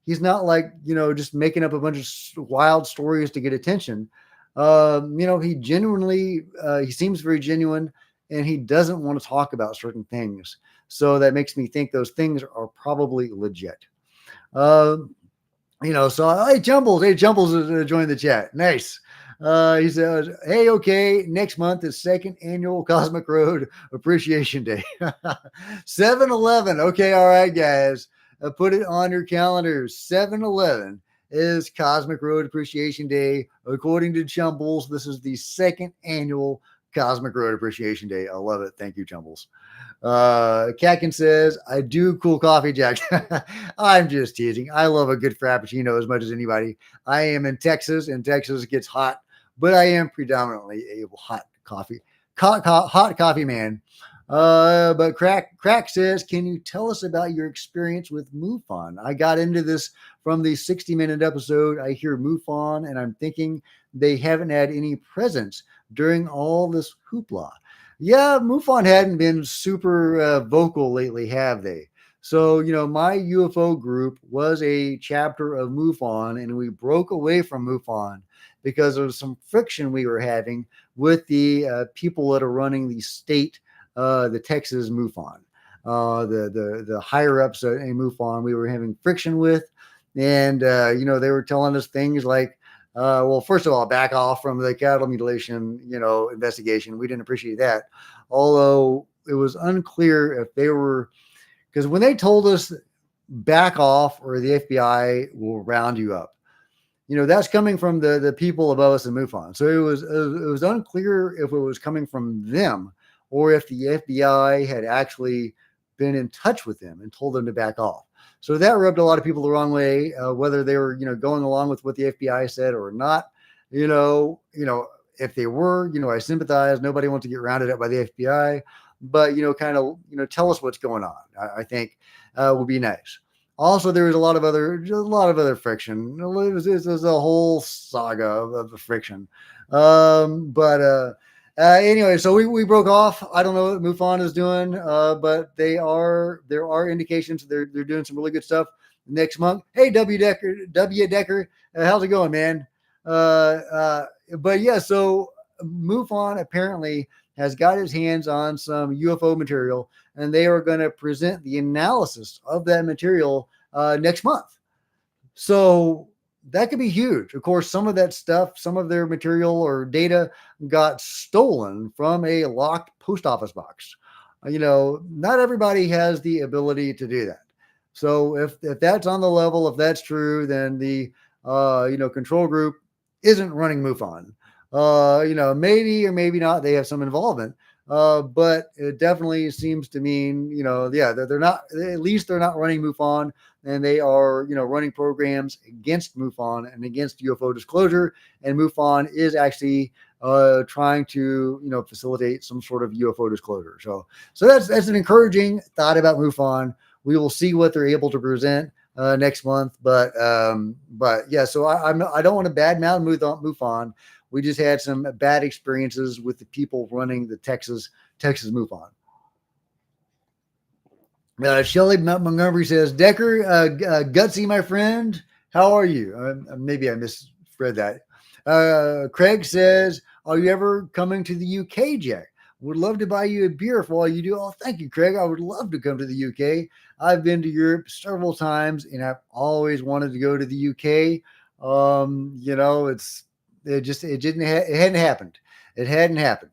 He's not like, just making up a bunch of wild stories to get attention. He genuinely, he seems very genuine, and he doesn't want to talk about certain things. So that makes me think those things are probably legit. So hey, Jumbles joined the chat. Nice. He says, hey, okay, next month is second annual Cosmic Road Appreciation Day. 7-Eleven. Okay, all right, guys. Put it on your calendars. 7-Eleven is Cosmic Road Appreciation Day. According to Chumbles, this is the second annual Cosmic Road Appreciation Day. I love it. Thank you, Chumbles. Katkin says, I do cool coffee, Jack. I'm just teasing. I love a good Frappuccino as much as anybody. I am in Texas, and Texas gets hot, but I am predominantly a hot coffee man. But Crack says, can you tell us about your experience with MUFON? I got into this from the 60-minute episode. I hear MUFON, and I'm thinking they haven't had any presence during all this hoopla. Yeah, MUFON hadn't been super vocal lately, have they? So, my UFO group was a chapter of MUFON, and we broke away from MUFON because there was some friction we were having with the people that are running the state, the Texas MUFON, the higher ups in MUFON we were having friction with. And, they were telling us things like, well, first of all, back off from the cattle mutilation, investigation. We didn't appreciate that. Although it was unclear if they were, because when they told us back off or the FBI will round you up, that's coming from the people above us in MUFON. So it was unclear if it was coming from them or if the FBI had actually been in touch with them and told them to back off. So that rubbed a lot of people the wrong way, whether they were, going along with what the FBI said or not. If they were, I sympathize. Nobody wants to get rounded up by the FBI, but kind of, tell us what's going on. I think would be nice. Also, there was a lot of other friction. It was a whole saga of friction. Anyway, so we broke off. I don't know what MUFON is doing, but there are indications they're doing some really good stuff next month. Hey, W. Decker, how's it going, man? But yeah, so MUFON apparently has got his hands on some UFO material, and they are going to present the analysis of that material next month. So that could be huge. Of course, some of that stuff, some of their material or data got stolen from a locked post office box. Not everybody has the ability to do that. So if that's on the level, if that's true, then the control group isn't running MUFON. Maybe or maybe not, they have some involvement. But it definitely seems to mean, yeah, they're not, at least they're not running MUFON, and they are, running programs against MUFON and against UFO disclosure. And MUFON is actually trying to, facilitate some sort of UFO disclosure. So that's an encouraging thought about MUFON. We will see what they're able to present next month. But yeah, so I don't want to badmouth MUFON. We just had some bad experiences with the people running the Texas MUFON. Shelley Montgomery says, Decker, Gutsy, my friend, how are you? Maybe I misread that. Craig says, are you ever coming to the UK, Jack? Would love to buy you a beer for all you do. Oh, thank you, Craig. I would love to come to the UK. I've been to Europe several times, and I've always wanted to go to the UK. It hadn't happened. It hadn't happened.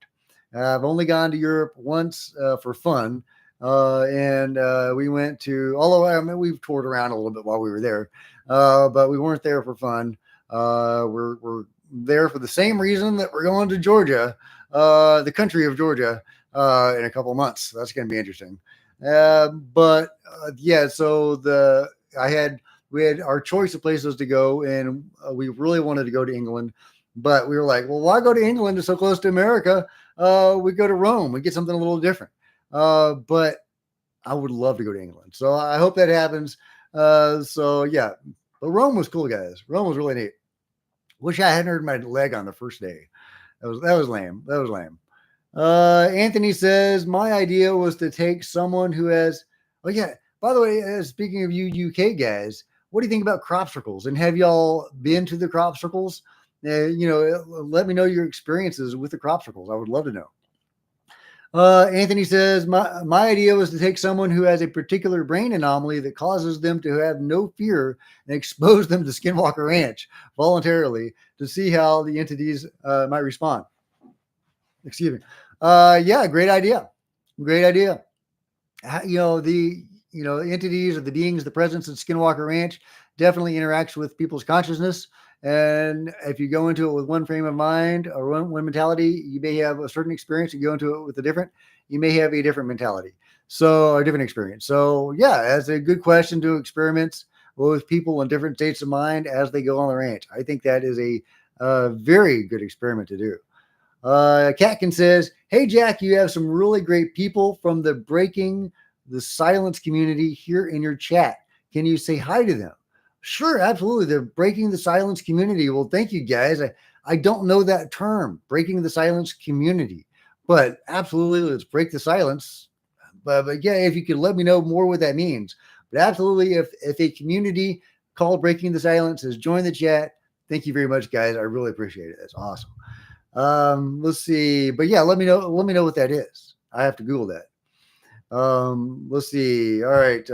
I've only gone to Europe once for fun. And we went to, although we've toured around a little bit while we were there, but we weren't there for fun. We're there for the same reason that we're going to Georgia, the country of Georgia, in a couple of months. That's going to be interesting. Yeah, so we had our choice of places to go, and we really wanted to go to England, but we were like, well, why go to England? It's so close to America. We go to Rome. We get something a little different. But I would love to go to England. So I hope that happens. So yeah, but Rome was cool, guys. Rome was really neat. Wish I hadn't hurt my leg on the first day. That was lame. That was lame. Anthony says, my idea was to take someone who has, oh yeah, by the way, speaking of you UK guys, what do you think about crop circles? And have y'all been to the crop circles? Let me know your experiences with the crop circles. I would love to know. Anthony says, my idea was to take someone who has a particular brain anomaly that causes them to have no fear and expose them to Skinwalker Ranch voluntarily to see how the entities might respond. Excuse me. Yeah, great idea. Great idea. The entities or the beings, the presence at Skinwalker Ranch definitely interacts with people's consciousness. And if you go into it with one frame of mind or one mentality, you may have a certain experience. You go into it with you may have a different mentality. So a different experience. So yeah, that's a good question to experiments with people in different states of mind as they go on the ranch. I think that is a very good experiment to do. Catkin says, hey, Jack, you have some really great people from the Breaking the Silence community here in your chat. Can you say hi to them? Sure, absolutely. They're Breaking the Silence community. Well, thank you, guys. I don't know that term, Breaking the Silence community, but absolutely, let's break the silence. But yeah, if you could let me know more what that means. But absolutely, if a community called Breaking the Silence has joined the chat, thank you very much, guys. I really appreciate it. That's awesome. Let's see. But yeah, let me know what that is. I have to Google that. Let's see. All right.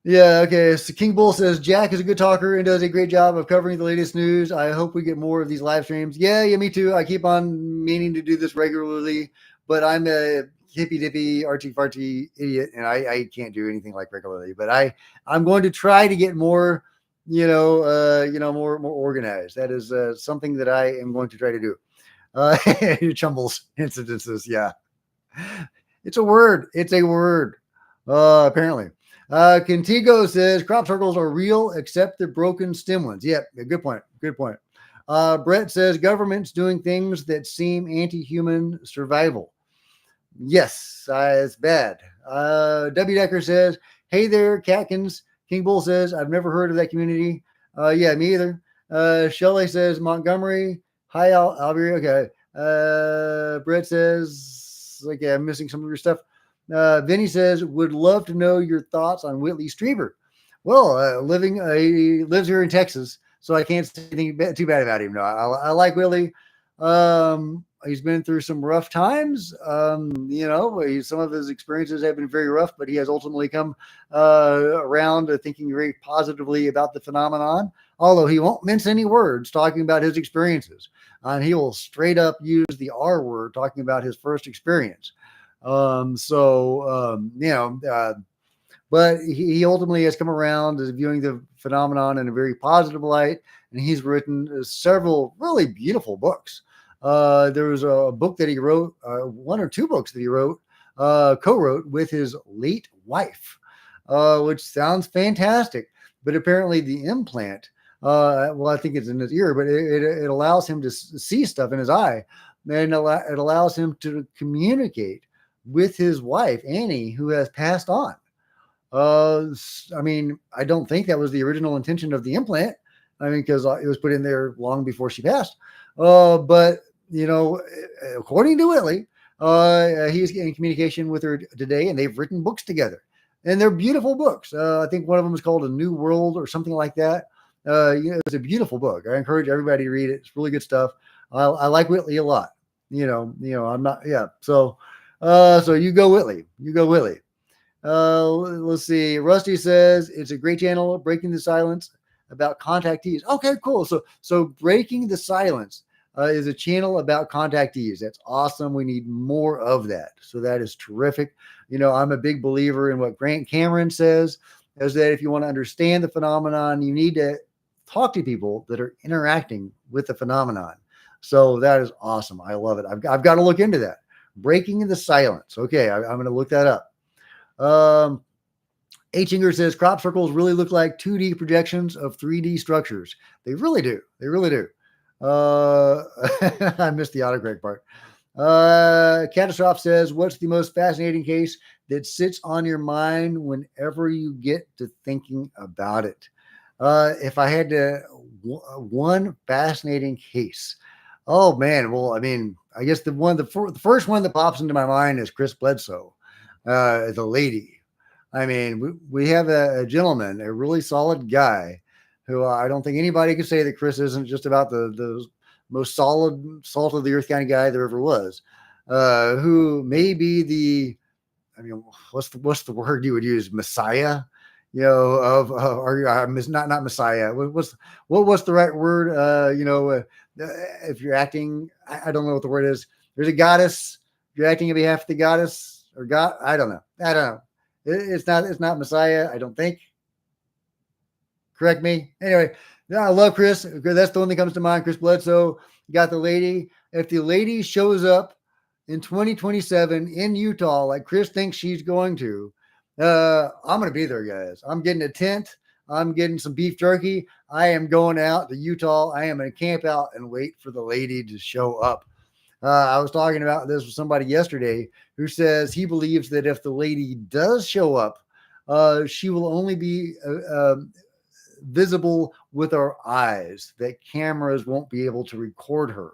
Yeah, okay. So King Bull says, Jack is a good talker and does a great job of covering the latest news. I hope we get more of these live streams. Yeah, me too. I keep on meaning to do this regularly, but I'm a hippy dippy, artsy fartsy idiot, and I can't do anything like regularly. But I'm going to try to get more, more organized. That is something that I am going to try to do. Chumbles incidences, yeah. It's a word. Apparently. Contigo says crop circles are real except the broken stem ones. Yep, good point. Brett says government's doing things that seem anti-human survival. Yes, it's bad. W. Decker says, hey there, Catkins. King Bull says, I've never heard of that community. Yeah, me either. Shelley says, Montgomery. Hi, Alberi. Okay. Brett says, okay, I'm missing some of your stuff. Vinny says, would love to know your thoughts on Whitley Strieber. Well, he lives here in Texas, so I can't say anything too bad about him. No, I like Whitley. he's been through some rough times. Some of his experiences have been very rough, but he has ultimately come around to thinking very positively about the phenomenon. Although he won't mince any words talking about his experiences, and he will straight up use the R word talking about his first experience. But he ultimately has come around to viewing the phenomenon in a very positive light, and he's written several really beautiful books. There was a book that he wrote, one or two books that he wrote, co-wrote with his late wife, which sounds fantastic. But apparently the implant, I think it's in his ear, but it allows him to see stuff in his eye, and it allows him to communicate with his wife, Annie, who has passed on. I don't think that was the original intention of the implant. Because it was put in there long before she passed. But according to Whitley, he's in communication with her today, and they've written books together, and they're beautiful books. I think one of them is called A New World or something like that. It's a beautiful book. I encourage everybody to read it. It's really good stuff. I like Whitley a lot. I'm not. Yeah. So you go Whitley. You go Whitley. Let's see. Rusty says it's a great channel, Breaking the Silence, about contactees. Okay, cool. So Breaking the Silence is a channel about contactees. That's awesome. We need more of that. So that is terrific. I'm a big believer in what Grant Cameron says, is that if you want to understand the phenomenon, you need to talk to people that are interacting with the phenomenon. So that is awesome. I love it. I've got to look into that. Breaking the Silence. Okay, I'm going to look that up. Hinger says crop circles really look like 2D projections of 3D structures. They really do. They really do. I missed the autocorrect part. Catastrophe says, what's the most fascinating case that sits on your mind whenever you get to thinking about it? If I had to, one fascinating case. Oh man. Well, I guess the first one that pops into my mind is Chris Bledsoe, the lady. We have a gentleman, a really solid guy, who I don't think anybody could say that Chris isn't just about the most solid, salt of the earth kind of guy there ever was, who may be what's the word you would use? Messiah, or not Messiah. What's the right word? If you're acting, I don't know what the word is. There's a goddess. You're acting on behalf of the goddess or God. I don't know. It's not Messiah, I don't think. Correct me. Anyway, I love Chris because that's the one that comes to mind. Chris Bledsoe. You got the lady. If the lady shows up in 2027 in Utah like Chris thinks she's going to, I'm going to be there, guys. I'm getting a tent. I'm getting some beef jerky. I am going out to Utah. I am going to camp out and wait for the lady to show up. I was talking about this with somebody yesterday who says he believes that if the lady does show up, she will only be visible with our eyes, that cameras won't be able to record her.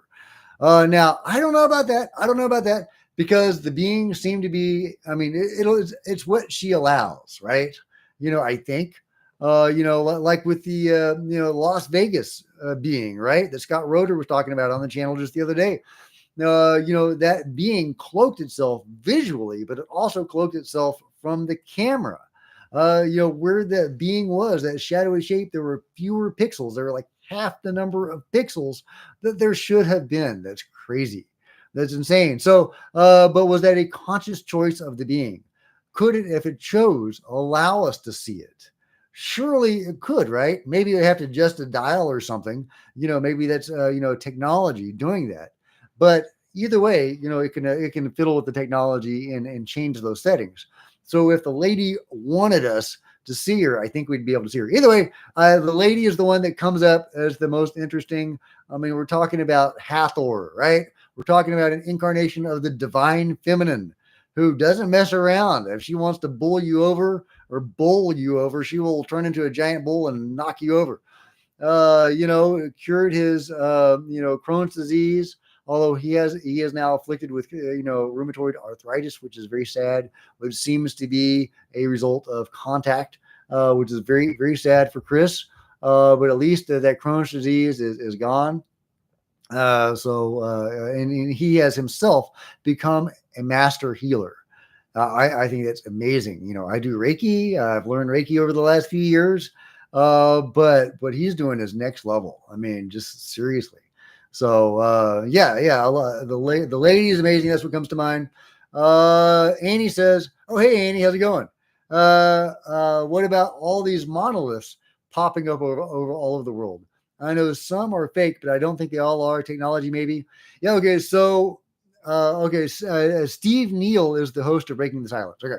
Now, I don't know about that. Because the beings seem to be, it's what she allows, right? I think, like with the, Las Vegas being, right? That Scott Roeder was talking about on the channel just the other day. That being cloaked itself visually, but it also cloaked itself from the camera. Where the being was, that shadowy shape, there were fewer pixels. There were like half the number of pixels that there should have been. That's crazy. That's insane. So, but was that a conscious choice of the being? Could it, if it chose, allow us to see it? Surely it could, right? Maybe they have to adjust a dial or something. Maybe that's technology doing that. But either way, it can fiddle with the technology and change those settings. So if the lady wanted us to see her, I think we'd be able to see her. Either way, the lady is the one that comes up as the most interesting. We're talking about Hathor, right? We're talking about an incarnation of the divine feminine who doesn't mess around. If she wants to bowl you over, she will turn into a giant bull and knock you over. Cured his, Crohn's disease, although he is now afflicted with, rheumatoid arthritis, which is very sad, which seems to be a result of contact, which is very, very sad for Chris. But at least that Crohn's disease is gone. And he has himself become a master healer. I think that's amazing. I do Reiki. I've learned Reiki over the last few years, but what he's doing is next level. I mean, just seriously. So yeah. The lady is amazing. That's what comes to mind. Annie says, "Oh hey Annie, how's it going? What about all these monoliths popping up over all over the world? I know some are fake, but I don't think they all are. Technology, maybe. Yeah. Okay. So Steve Neal is the host of Breaking the Silence. Okay.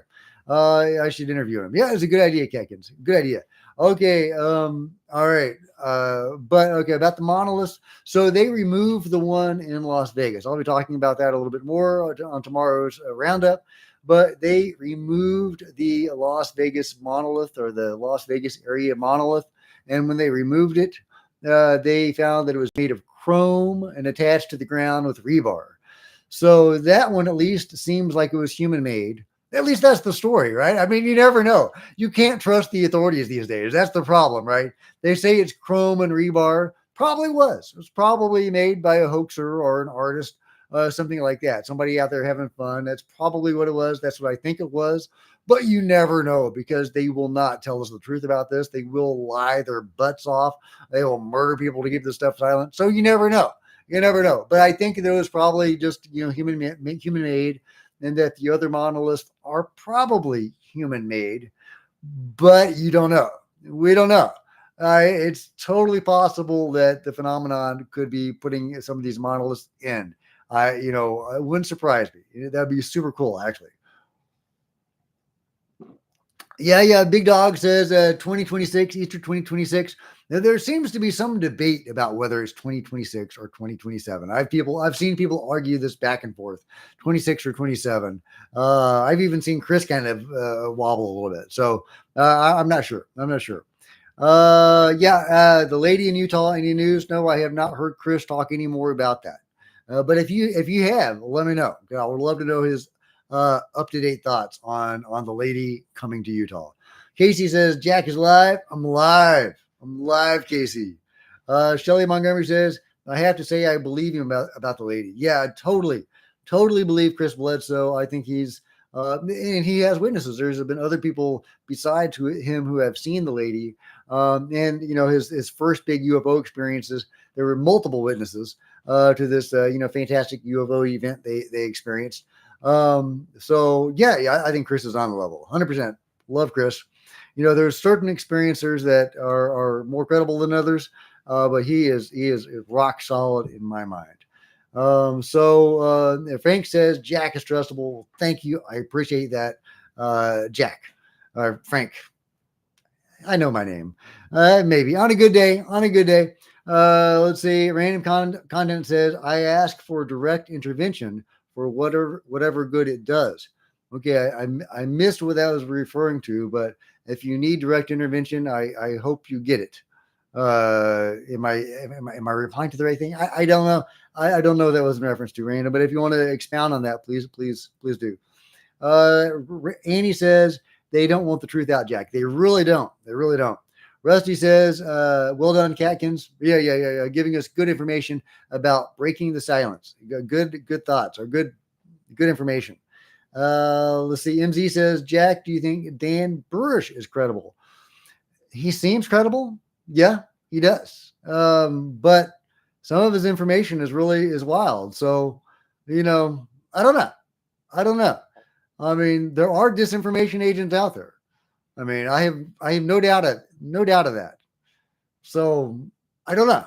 I should interview him. Yeah, it's a good idea, Katkins. Good idea. Okay. All right. But okay, about the monoliths. So they removed the one in Las Vegas. I'll be talking about that a little bit more on tomorrow's roundup. But they removed the Las Vegas monolith, or the Las Vegas area monolith. And when they removed it, they found that it was made of chrome and attached to the ground with rebar. So that one at least seems like it was human made. At least that's the story, right? I mean, you never know. You can't trust the authorities these days. That's the problem, right? They say it's chrome and rebar. Probably was. It was probably made by a hoaxer or an artist, something like that. Somebody out there having fun. That's probably what it was. That's what I think it was. But you never know, because they will not tell us the truth about this. They will lie their butts off. They will murder people to keep this stuff silent. So you never know. You never know. But I think there was probably just, human made, and that the other monoliths are probably human made, but you don't know. We don't know. It's totally possible that the phenomenon could be putting some of these monoliths in. It wouldn't surprise me. That'd be super cool, actually. Yeah. Big Dog says 2026, Easter 2026. Now, there seems to be some debate about whether it's 2026 or 2027. I've seen people argue this back and forth, 26 or 27. I've even seen Chris kind of wobble a little bit. So I'm not sure. The lady in Utah, any news? No, I have not heard Chris talk any more about that. But if you have, let me know. I would love to know his up-to-date thoughts on the lady coming to Utah. Casey says, Jack is live. I'm live, Casey. Shelly Montgomery says, I have to say I believe him about the lady. Yeah, totally believe Chris Bledsoe. I think he's and he has witnesses. There's been other people besides him who have seen the lady. And his first big UFO experiences, there were multiple witnesses to this fantastic UFO event they experienced. I think Chris is on the level. 100%. Love Chris. There's certain experiencers that are more credible than others, but he is rock solid in my mind. Frank says Jack is trustable. Thank you. I appreciate that. Jack, Frank. I know my name. Maybe on a good day. Let's see. Random content says I ask for direct intervention for whatever good it does. Okay, I missed what that was referring to, but if you need direct intervention, I hope you get it. Am I replying to the right thing? I don't know. I don't know what that was in reference to, Random, but if you want to expound on that, please do. Annie says they don't want the truth out, Jack. They really don't. Rusty says, well done, Catkins. Yeah. Giving us good information about breaking the silence. Good thoughts, or good information. Let's see. MZ says, Jack, do you think Dan Burrish is credible? He seems credible. Yeah, he does. But some of his information is wild. So, I don't know. I mean, there are disinformation agents out there. I mean, I have no doubt of that. So I don't know,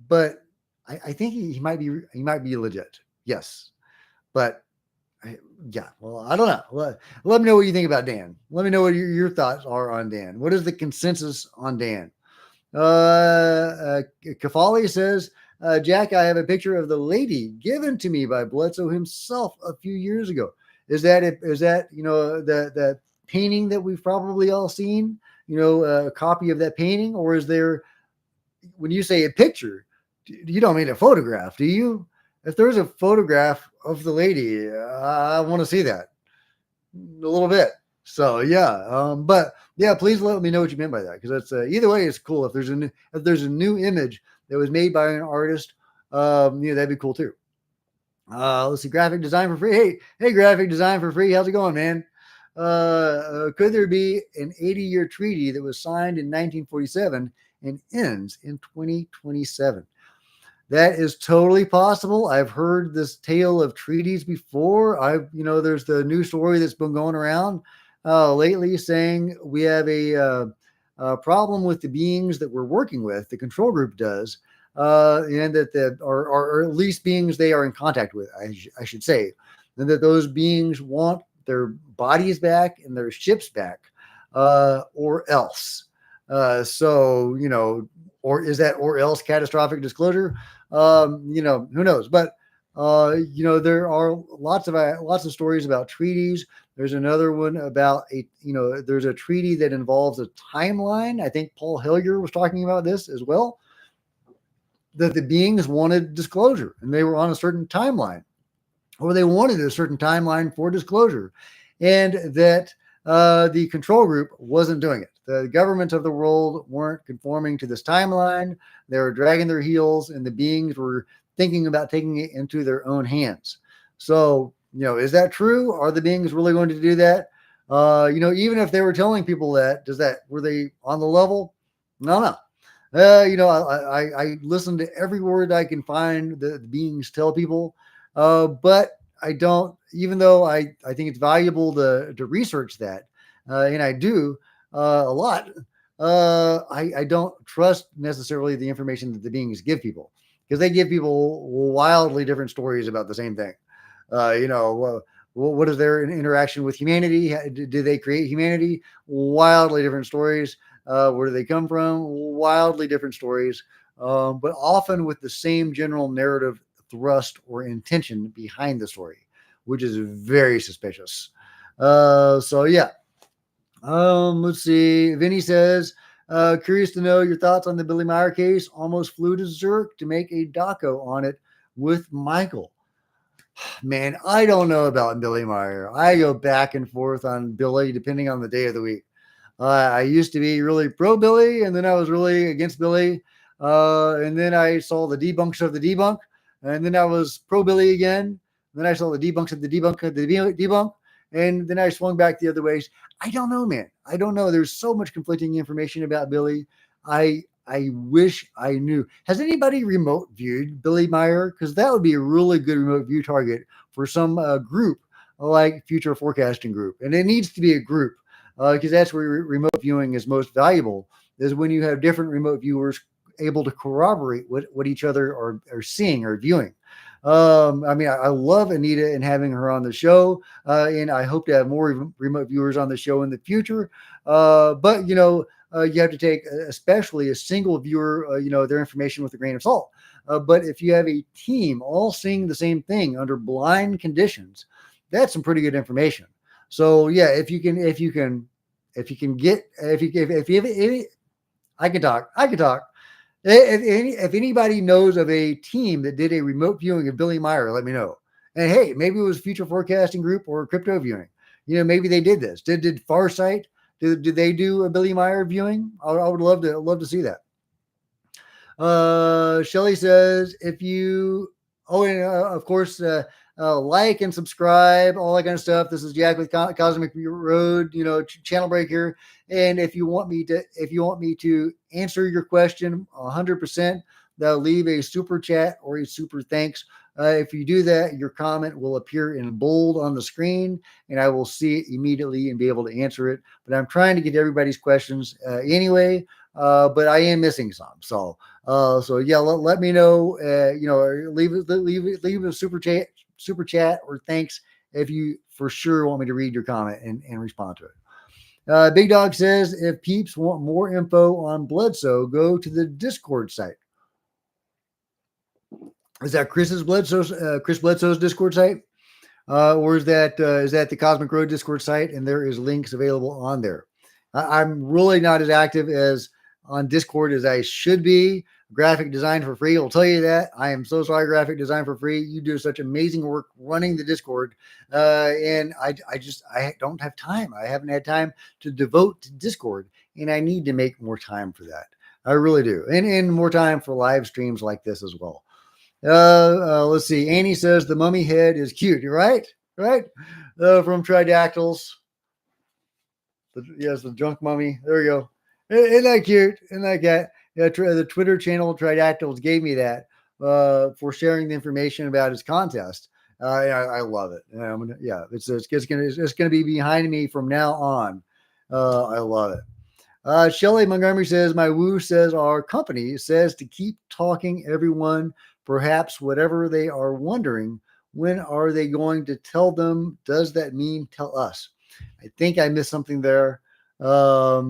but I think he might be legit. Yes, but well, I don't know. Let me know what you think about Dan. Let me know what your thoughts are on Dan. What is the consensus on Dan? Kafali says, Jack, I have a picture of the lady given to me by Bledsoe himself a few years ago. Is that the painting that we've probably all seen? A copy of that painting, or is there? When you say a picture, you don't mean a photograph, do you? If there's a photograph of the lady, I want to see that a little bit. So but please let me know what you meant by that, because that's either way, it's cool. If there's a new image that was made by an artist, That'd be cool too. Let's see, graphic design for free. Hey, graphic design for free. How's it going, man? Could there be an 80-year treaty that was signed in 1947 and ends in 2027? That is totally possible. I've heard this tale of treaties before. There's the new story that's been going around lately saying we have a problem with the beings that we're working with. The control group does, and that or at least beings they are in contact with, I should say, and that those beings want their bodies back and their ships back, or else. Or is that or else catastrophic disclosure? Who knows? But there are lots of stories about treaties. There's another one about there's a treaty that involves a timeline. I think Paul Hellyer was talking about this as well. That the beings wanted disclosure and they were on a certain timeline, or they wanted a certain timeline for disclosure, and that the control group wasn't doing it. The governments of the world weren't conforming to this timeline. They were dragging their heels, and the beings were thinking about taking it into their own hands. So, is that true? Are the beings really going to do that? Even if they were telling people that, were they on the level? No. I listen to every word I can find the beings tell people, but I don't, even though I think it's valuable to research that, and I do a lot, I don't trust necessarily the information that the beings give people, because they give people wildly different stories about the same thing. What is their interaction with humanity? Did they create humanity? Wildly different stories. Where do they come from? Wildly different stories, but often with the same general narrative thrust or intention behind the story, which is very suspicious. So yeah. Let's see. Vinny says, curious to know your thoughts on the Billy Meyer case. Almost flew to Zurich to make a doco on it with Michael. Man, I don't know about Billy Meyer. I go back and forth on Billy depending on the day of the week. I used to be really pro Billy, and then I was really against Billy. And then I saw the debunks of the debunk, and then I was pro Billy again. Then I saw the debunks of the debunk of the debunk, and then I swung back the other ways. I don't know, man. I don't know. There's so much conflicting information about Billy. I wish I knew. Has anybody remote viewed Billy Meyer? Because that would be a really good remote view target for some group like Future Forecasting Group. And it needs to be a group, because that's where remote viewing is most valuable, is when you have different remote viewers able to corroborate what each other are seeing or viewing. I love Anita and having her on the show, and I hope to have more remote viewers on the show in the future. But you have to take, especially a single viewer, their information with a grain of salt. But if you have a team all seeing the same thing under blind conditions, that's some pretty good information. So yeah, if you can get, I can talk. If anybody knows of a team that did a remote viewing of Billy Meyer, let me know. And hey, maybe it was Future Forecasting Group or crypto viewing. Maybe they did this. Did Farsight? Did they do a Billy Meyer viewing? I would love to see that. Shelly says, of course, like and subscribe, all that kind of stuff. This is Jack with Cosmic Road, channel break here. And if you want me to answer your question 100%, they'll leave a super chat or a super thanks. If you do that, your comment will appear in bold on the screen, and I will see it immediately and be able to answer it. But I'm trying to get everybody's questions anyway. But I am missing some. So yeah, let me know. Leave a super chat or thanks if you for sure want me to read your comment and respond to it. Big Dog says, if peeps want more info on Bledsoe, go to the Discord site. Is that Chris Bledsoe's Discord site? Or is that the Cosmic Road Discord site? And there is links available on there. I'm really not as active as on Discord as I should be. Graphic Design for Free will tell you that. I am so sorry, Graphic Design for Free. You do such amazing work running the Discord. And I don't have time. I haven't had time to devote to Discord, and I need to make more time for that. I really do. And more time for live streams like this as well. Let's see. Annie says the mummy head is cute. You're right, right? From Tridactyls. Yes, the drunk mummy. There you go. Isn't that cute? Isn't that cat? Yeah, the Twitter channel Tridactyls gave me that for sharing the information about his contest. I love it. Yeah, it's gonna be behind me from now on. I love it. Shelley Montgomery says, my woo says our company says to keep talking everyone, perhaps whatever they are wondering, when are they going to tell them? Does that mean tell us? I think I missed something there. But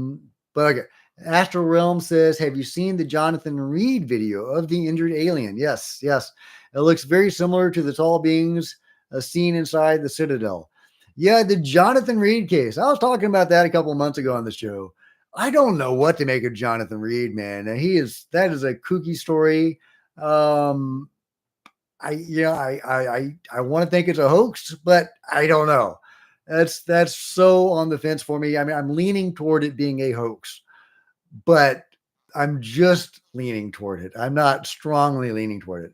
okay. Astral Realm says, have you seen the Jonathan Reed video of the injured alien? Yes, yes. It looks very similar to the tall beings seen inside the Citadel. Yeah, the Jonathan Reed case. I was talking about that a couple of months ago on the show. I don't know what to make of Jonathan Reed, man. That is a kooky story. I want to think it's a hoax, but I don't know. That's so on the fence for me. I mean, I'm leaning toward it being a hoax, but I'm just leaning toward it. I'm not strongly leaning toward it.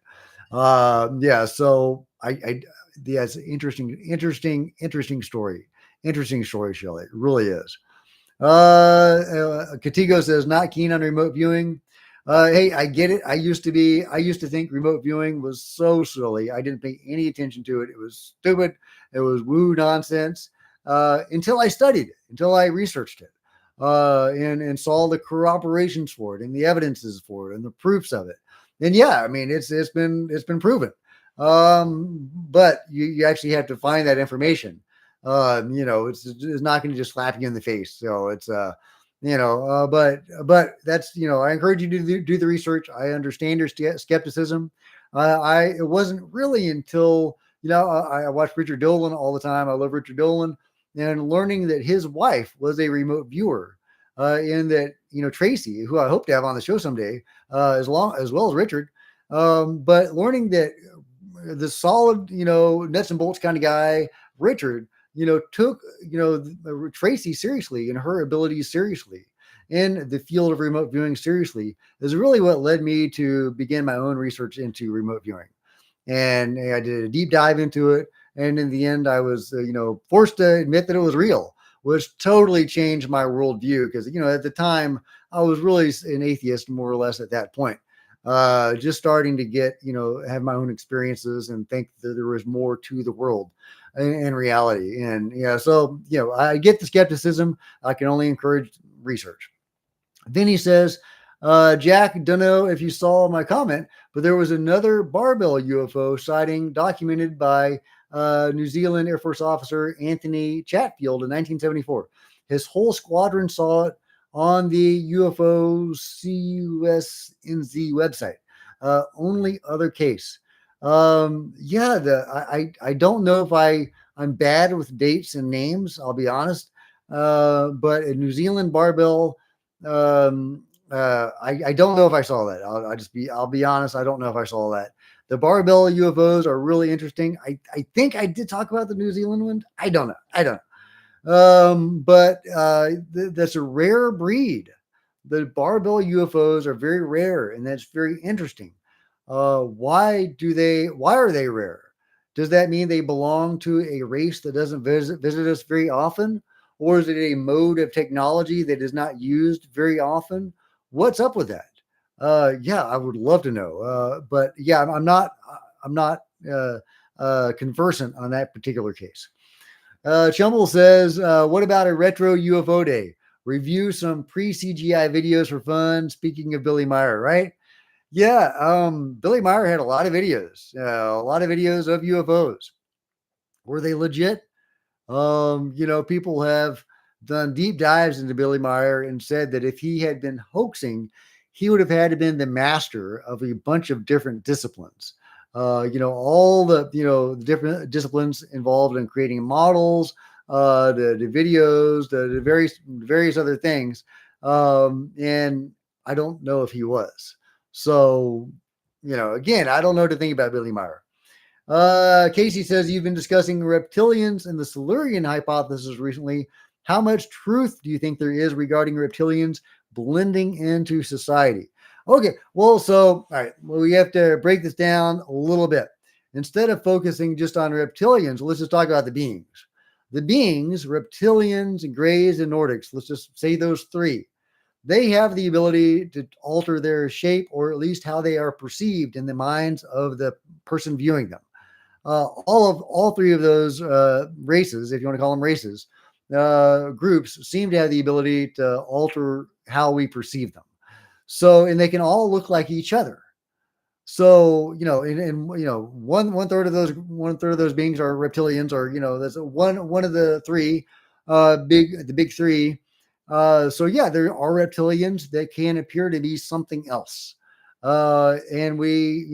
Yeah. So yeah, it's interesting story. Interesting story, Shelley. It really is. Katigo says not keen on remote viewing. Hey, I get it. I used to think remote viewing was so silly. I didn't pay any attention to it. It was stupid. It was woo nonsense. Until I studied it, until I researched it, and saw the corroborations for it and the evidences for it and the proofs of it. And yeah, I mean, it's been proven. But you actually have to find that information. It's not going to just slap you in the face. So it's, but that's, I encourage you to do the research. I understand your skepticism. It wasn't really until, I watch Richard Dolan all the time. I love Richard Dolan, and learning that his wife was a remote viewer, and that, Tracy, who I hope to have on the show someday, as well as Richard. But learning that the solid, nuts and bolts kind of guy, Richard, took, Tracy seriously and her abilities seriously in the field of remote viewing seriously is really what led me to begin my own research into remote viewing. And I did a deep dive into it. And in the end, I was, forced to admit that it was real, which totally changed my worldview. Because, at the time, I was really an atheist, more or less, at that point. Just starting to get, have my own experiences and think that there was more to the world in reality. And, so, I get the skepticism. I can only encourage research. Then he says, Jack, don't know if you saw my comment, but there was another barbell UFO sighting documented by New Zealand Air Force officer Anthony Chatfield in 1974. His whole squadron saw it on the UFO CUSNZ website. Only other case. I don't know if I'm bad with dates and names, I'll be honest. But a New Zealand barbell, I don't know if I saw that. I'll be honest. I don't know if I saw that. The barbell UFOs are really interesting. I think I did talk about the New Zealand one. I don't know. But that's a rare breed. The barbell UFOs are very rare, and that's very interesting. Why are they rare? Does that mean they belong to a race that doesn't visit us very often? Or is it a mode of technology that is not used very often? What's up with that? I would love to know. But yeah, I'm not conversant on that particular case. Chumble says, what about a retro UFO day? Review some pre-CGI videos for fun. Speaking of Billy Meyer, right? Yeah, Billy Meyer had a lot of videos of UFOs. Were they legit? People have done deep dives into Billy Meyer and said that if he had been hoaxing, he would have had to been the master of a bunch of different disciplines. All the different disciplines involved in creating models, the videos, the various other things. And I don't know if he was. So, again, I don't know what to think about Billy Meyer. Casey says you've been discussing reptilians and the Silurian hypothesis recently. How much truth do you think there is regarding reptilians blending into society? Okay. Well, so, all right. Well, we have to break this down a little bit. Instead of focusing just on reptilians, let's just talk about the beings. The beings, reptilians, and grays, and Nordics, let's just say those three. They have the ability to alter their shape, or at least how they are perceived in the minds of the person viewing them. All three of those races, if you want to call them races, groups, seem to have the ability to alter how we perceive them. So, and they can all look like each other. So, and one third of those beings are reptilians, or that's one of the three, the big three. So yeah, there are reptilians that can appear to be something else. And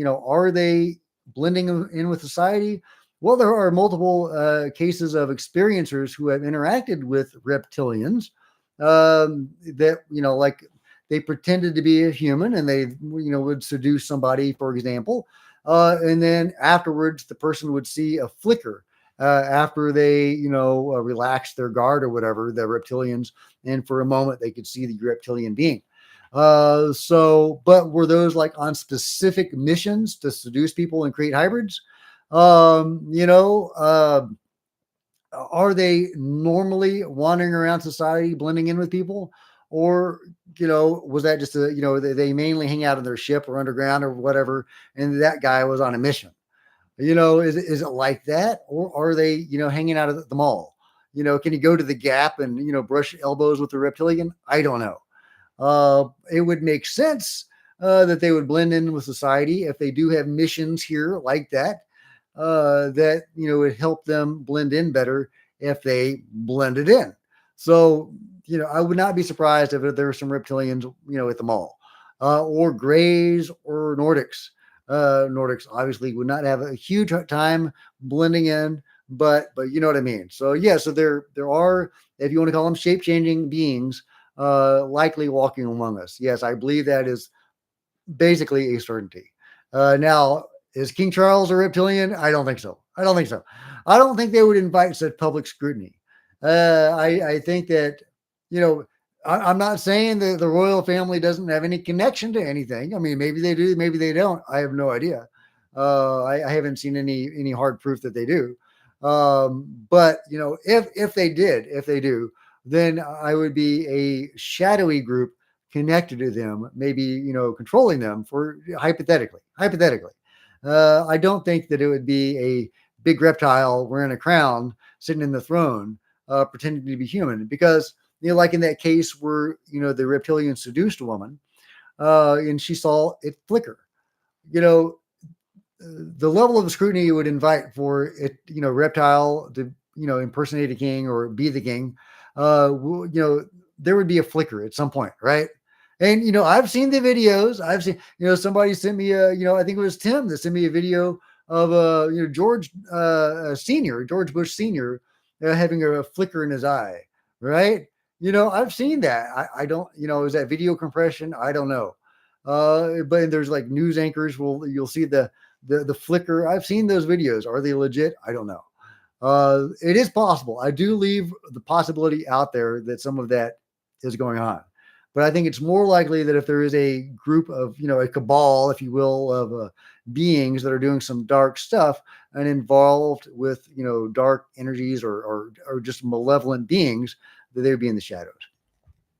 are they blending in with society? Well, there are multiple cases of experiencers who have interacted with reptilians, that, like, they pretended to be a human, and they would seduce somebody, for example, and then afterwards the person would see a flicker after they relaxed their guard or whatever, the reptilians, and for a moment they could see the reptilian being. But were those like on specific missions to seduce people and create hybrids? Are they normally wandering around society, blending in with people? Or, was that just they mainly hang out in their ship or underground or whatever, and that guy was on a mission? Is it like that? Or are they, hanging out at the mall? Can you go to the Gap and, brush elbows with the reptilian? I don't know. It would make sense that they would blend in with society if they do have missions here like that. That would help them blend in better if they blended in. So I would not be surprised if there were some reptilians at the mall, or grays or Nordics. Nordics obviously would not have a huge time blending in, but you know what I mean. So yeah, so there are, if you want to call them shape changing beings, likely walking among us. Yes, I believe that is basically a certainty. Now, is King Charles a reptilian? I don't think so. I don't think they would invite such public scrutiny. I think that, I'm not saying that the royal family doesn't have any connection to anything. I mean, maybe they do, maybe they don't. I have no idea. I haven't seen any hard proof that they do. But if they do, then I would be a shadowy group connected to them, maybe, controlling them, for hypothetically. I don't think that it would be a big reptile wearing a crown, sitting in the throne, pretending to be human, because, like in that case where, the reptilian seduced a woman, and she saw it flicker, the level of scrutiny you would invite for it, reptile to, impersonate a king or be the king, there would be a flicker at some point, right? And, I've seen the videos. I've seen, somebody sent me I think it was Tim that sent me a video of, George Bush Sr. Having a flicker in his eye, right? I've seen that. I don't, is that video compression? I don't know. But there's like news anchors you'll see the flicker. I've seen those videos. Are they legit? I don't know. It is possible. I do leave the possibility out there that some of that is going on. But I think it's more likely that if there is a group of, a cabal, if you will, of beings that are doing some dark stuff and involved with, dark energies or just malevolent beings, that they would be in the shadows,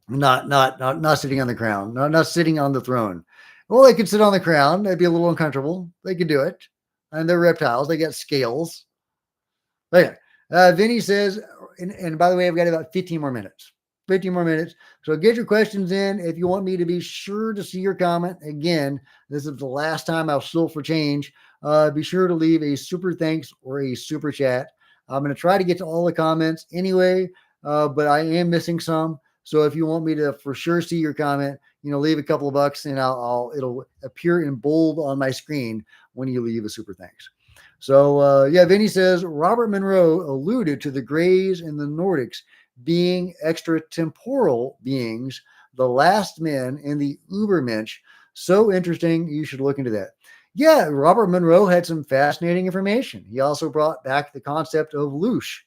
not sitting on the crown, not sitting on the throne. Well, they could sit on the crown. That'd be a little uncomfortable. They could do it. And they're reptiles. They got scales. But yeah, Vinny says, and by the way, I've got about 15 more minutes. So get your questions in. If you want me to be sure to see your comment, again, this is the last time I'll still for change. Be sure to leave a super thanks or a super chat. I'm going to try to get to all the comments anyway, but I am missing some. So if you want me to for sure see your comment, leave a couple of bucks, and it'll appear in bold on my screen when you leave a super thanks. So yeah, Vinny says Robert Monroe alluded to the Greys and the Nordics being extratemporal beings, the last men in the Ubermensch. So interesting. You should look into that. Yeah, Robert Monroe had some fascinating information. He also brought back the concept of Louch.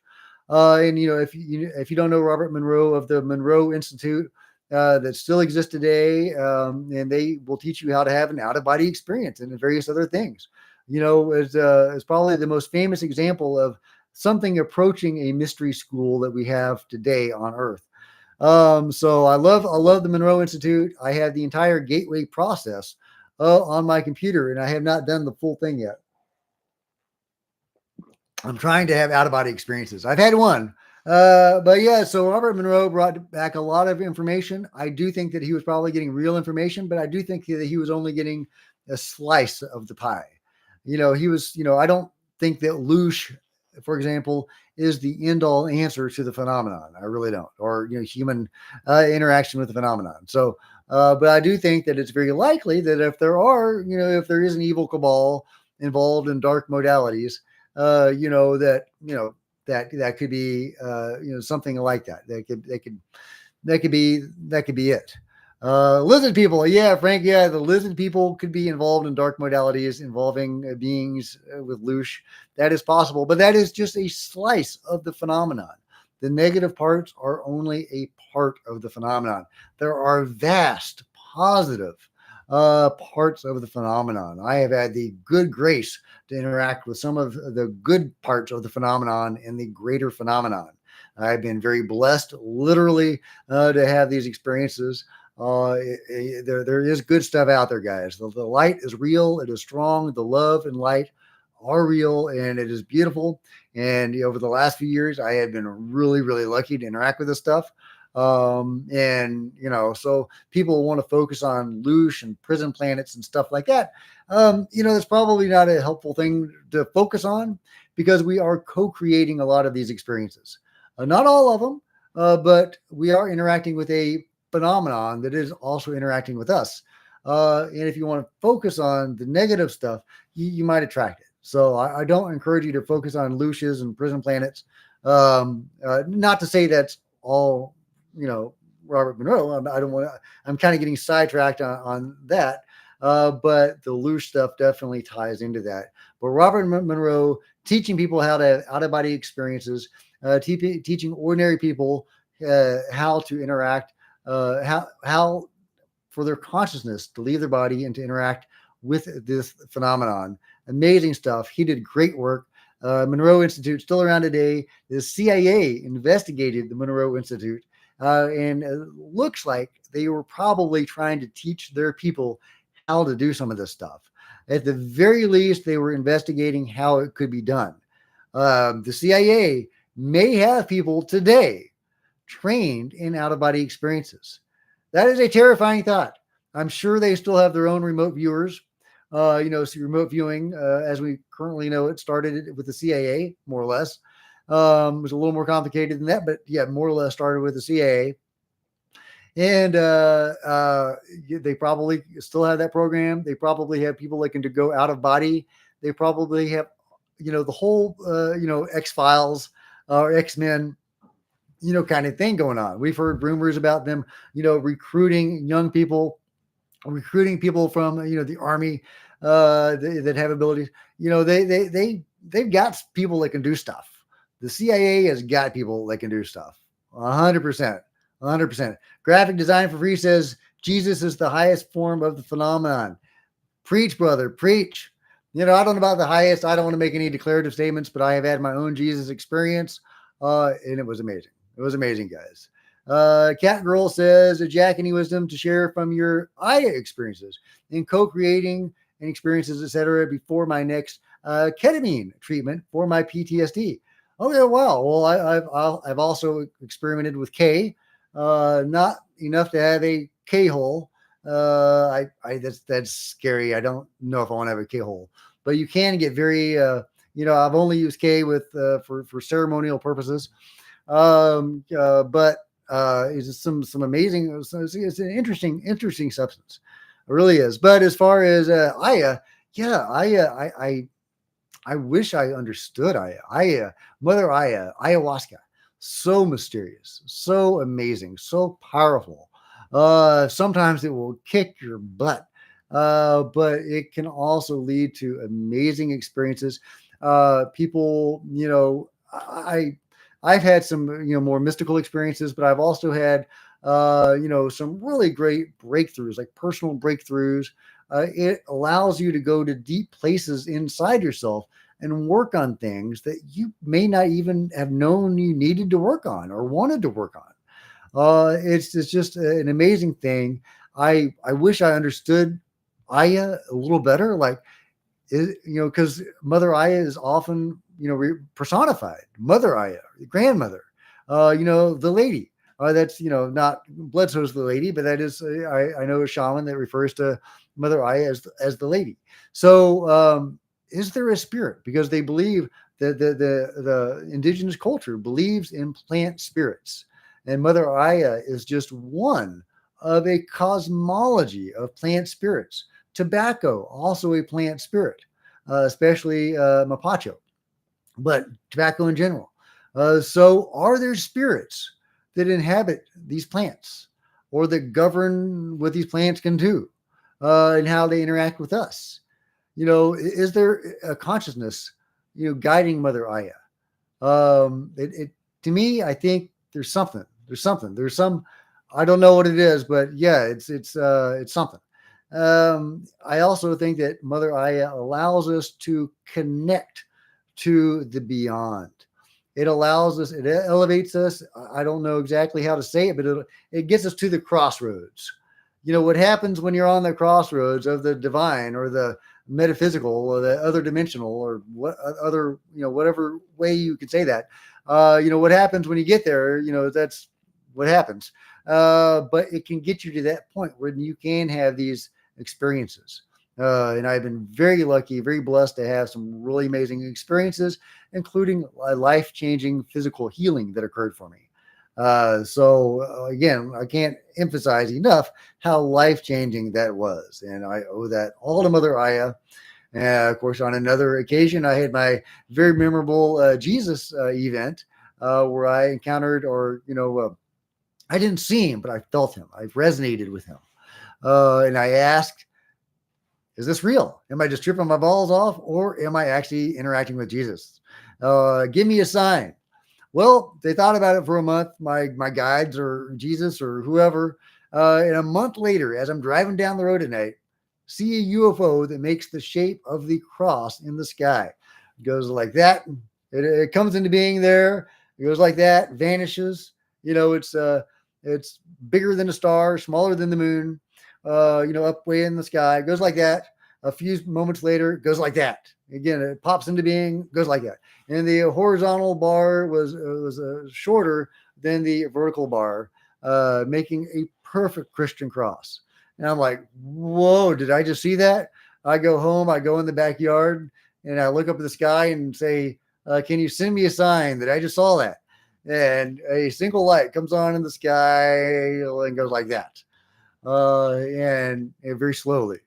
And if you don't know Robert Monroe of the Monroe Institute, that still exist today, and they will teach you how to have an out-of-body experience and various other things. Is probably the most famous example of something approaching a mystery school that we have today on Earth. So I love the Monroe Institute. I have the entire gateway process on my computer, and I have not done the full thing yet. I'm trying to have out of body experiences. I've had one, but yeah. So Robert Monroe brought back a lot of information. I do think that he was probably getting real information, but I do think that he was only getting a slice of the pie. He was. I don't think that Louch, for example, is the end all answer to the phenomenon. I really don't, or human interaction with the phenomenon. So, but I do think that it's very likely that if there is an evil cabal involved in dark modalities, that could be something like that. That could be it. Lizard people, yeah, Frank, yeah, the lizard people could be involved in dark modalities involving beings with Louch. That is possible, but that is just a slice of the phenomenon. The negative parts are only a part of the phenomenon. There are vast positive parts of the phenomenon. I have had the good grace to interact with some of the good parts of the phenomenon in the greater phenomenon. I've been very blessed, literally, to have these experiences. There is good stuff out there, guys. The light is real. It is strong. The love and light are real, and it is beautiful. And over the last few years, I have been really, really lucky to interact with this stuff. So people want to focus on Louch and prison planets and stuff like that. That's probably not a helpful thing to focus on, because we are co-creating a lot of these experiences. Not all of them, but we are interacting with a phenomenon that is also interacting with us. And if you want to focus on the negative stuff, you might attract it. So I don't encourage you to focus on Louches and prison planets. Not to say that's all, Robert Monroe. I don't want to, I'm kind of getting sidetracked on that. But the Louch stuff definitely ties into that. But Robert Monroe teaching people how to have out of body experiences, teaching ordinary people how to interact, how for their consciousness to leave their body and to interact with this phenomenon. Amazing stuff. He did great work. Monroe Institute still around today. The CIA investigated the Monroe Institute, and it looks like they were probably trying to teach their people how to do some of this stuff. At the very least, they were investigating how it could be done. The CIA may have people today trained in out-of-body experiences. That is a terrifying thought. I'm sure they still have their own remote viewers. So remote viewing, as we currently know it, started with the CIA, more or less. It was a little more complicated than that, but yeah, more or less started with the CIA. And they probably still have that program. They probably have people that can go out of body. They probably have, the whole, X-Files or X-Men, kind of thing going on. We've heard rumors about them, recruiting young people, recruiting people from, the army that have abilities. They've got people that can do stuff. The CIA has got people that can do stuff. 100%. 100%. Graphic Design for Free says Jesus is the highest form of the phenomenon. Preach, brother, preach. I don't know about the highest. I don't want to make any declarative statements, but I have had my own Jesus experience, and it was amazing. It was amazing, guys. Cat Girl says, Jack, any wisdom to share from your Aya experiences in co-creating and experiences, etc., before my next ketamine treatment for my PTSD? Oh yeah, wow. Well, I've also experimented with K. Not enough to have a K-hole. That's scary. I don't know if I want to have a K-hole, but you can get very, I've only used K with, for ceremonial purposes. But it's some amazing, it's an interesting substance. It really is. But as far as, Aya, yeah, I wish I understood Aya, Mother Aya, ayahuasca. So mysterious, so amazing, so powerful. Sometimes it will kick your butt, but it can also lead to amazing experiences. People, I've had some, more mystical experiences, but I've also had, some really great breakthroughs, like personal breakthroughs. It allows you to go to deep places inside yourself and work on things that you may not even have known you needed to work on or wanted to work on. It's just an amazing thing. I wish I understood Aya a little better. Like, because Mother Aya is often, personified. Mother Aya, grandmother, the lady. That's, not Bledsoe's the lady, but that is, I know a shaman that refers to Mother Aya as the lady. So, is there a spirit? Because they believe that the indigenous culture believes in plant spirits, and Mother Aya is just one of a cosmology of plant spirits. Tobacco, also a plant spirit, especially mapacho, but tobacco in general. So, are there spirits that inhabit these plants or that govern what these plants can do and how they interact with us? Is there a consciousness, guiding Mother Aya? To me, I think there's something. There's some. I don't know what it is, but yeah, it's something. I also think that Mother Aya allows us to connect to the beyond. It allows us. It elevates us. I don't know exactly how to say it, but it gets us to the crossroads. What happens when you're on the crossroads of the divine or the metaphysical or the other dimensional or what other, whatever way you could say that. What happens when you get there? That's what happens. But it can get you to that point where you can have these experiences. And I've been very lucky, very blessed to have some really amazing experiences, including a life-changing physical healing that occurred for me. So again, I can't emphasize enough how life-changing that was. And I owe that all to Mother Aya. Of course, on another occasion, I had my very memorable Jesus event where I encountered, or, I didn't see him, but I felt him. I resonated with him. And I asked, is this real? Am I just tripping my balls off, or am I actually interacting with Jesus? Give me a sign. Well, they thought about it for a month, my guides or Jesus or whoever. And a month later, as I'm driving down the road at night, see a UFO that makes the shape of the cross in the sky. It goes like that. It comes into being there. It goes like that, vanishes. It's bigger than a star, smaller than the moon, up way in the sky. It goes like that. A few moments later, it goes like that. Again, it pops into being, goes like that. And the horizontal bar was shorter than the vertical bar, making a perfect Christian cross. And I'm like, whoa, did I just see that? I go home, I go in the backyard, and I look up at the sky and say, can you send me a sign that I just saw that? And a single light comes on in the sky and goes like that, and very slowly.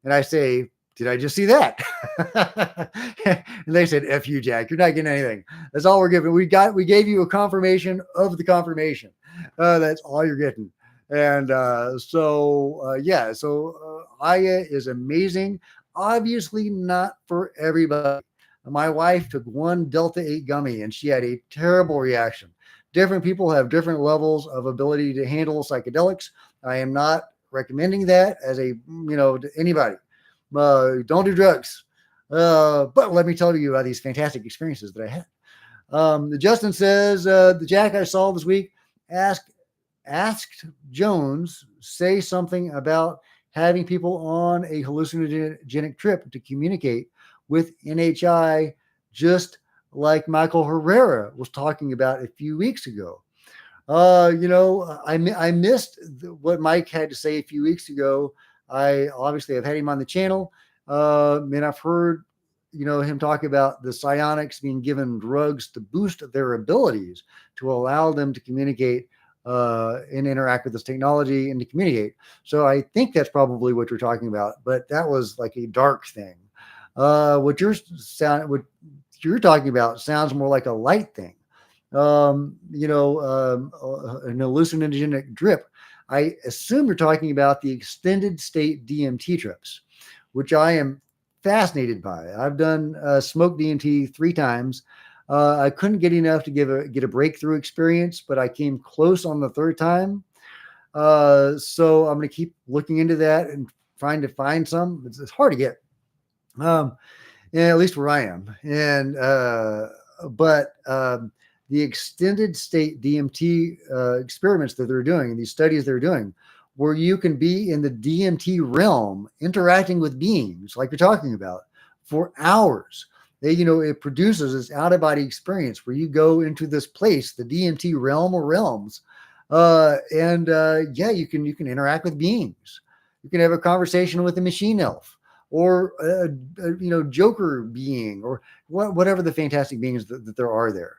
And I say, did I just see that? And they said, F you, Jack. You're not getting anything. That's all we're giving. We gave you a confirmation of the confirmation. That's all you're getting. And so Aya is amazing. Obviously not for everybody. My wife took one Delta 8 gummy and she had a terrible reaction. Different people have different levels of ability to handle psychedelics. I am not recommending that as to anybody. Don't do drugs. But let me tell you about these fantastic experiences that I had. Justin says, the Jack I saw this week asked Jones say something about having people on a hallucinogenic trip to communicate with NHI, just like Michael Herrera was talking about a few weeks ago. I missed what Mike had to say a few weeks ago. I obviously have had him on the channel, and I've heard, him talk about the psionics being given drugs to boost their abilities to allow them to communicate and interact with this technology and to communicate. So I think that's probably what you're talking about, but that was like a dark thing. What you're talking about sounds more like a light thing. An hallucinogenic drip. I assume you're talking about the extended state DMT trips, which I am fascinated by. I've done smoked DMT 3 times. I couldn't get enough to get a breakthrough experience, but I came close on the third time. So I'm going to keep looking into that and trying to find some. It's hard to get, yeah, at least where I am. And but the extended state DMT experiments that they're doing, these studies they're doing, where you can be in the DMT realm interacting with beings like you're talking about for hours. It produces this out of body experience where you go into this place, the DMT realm or realms, and yeah, you can interact with beings. You can have a conversation with a machine elf or Joker being or whatever the fantastic beings that there are there.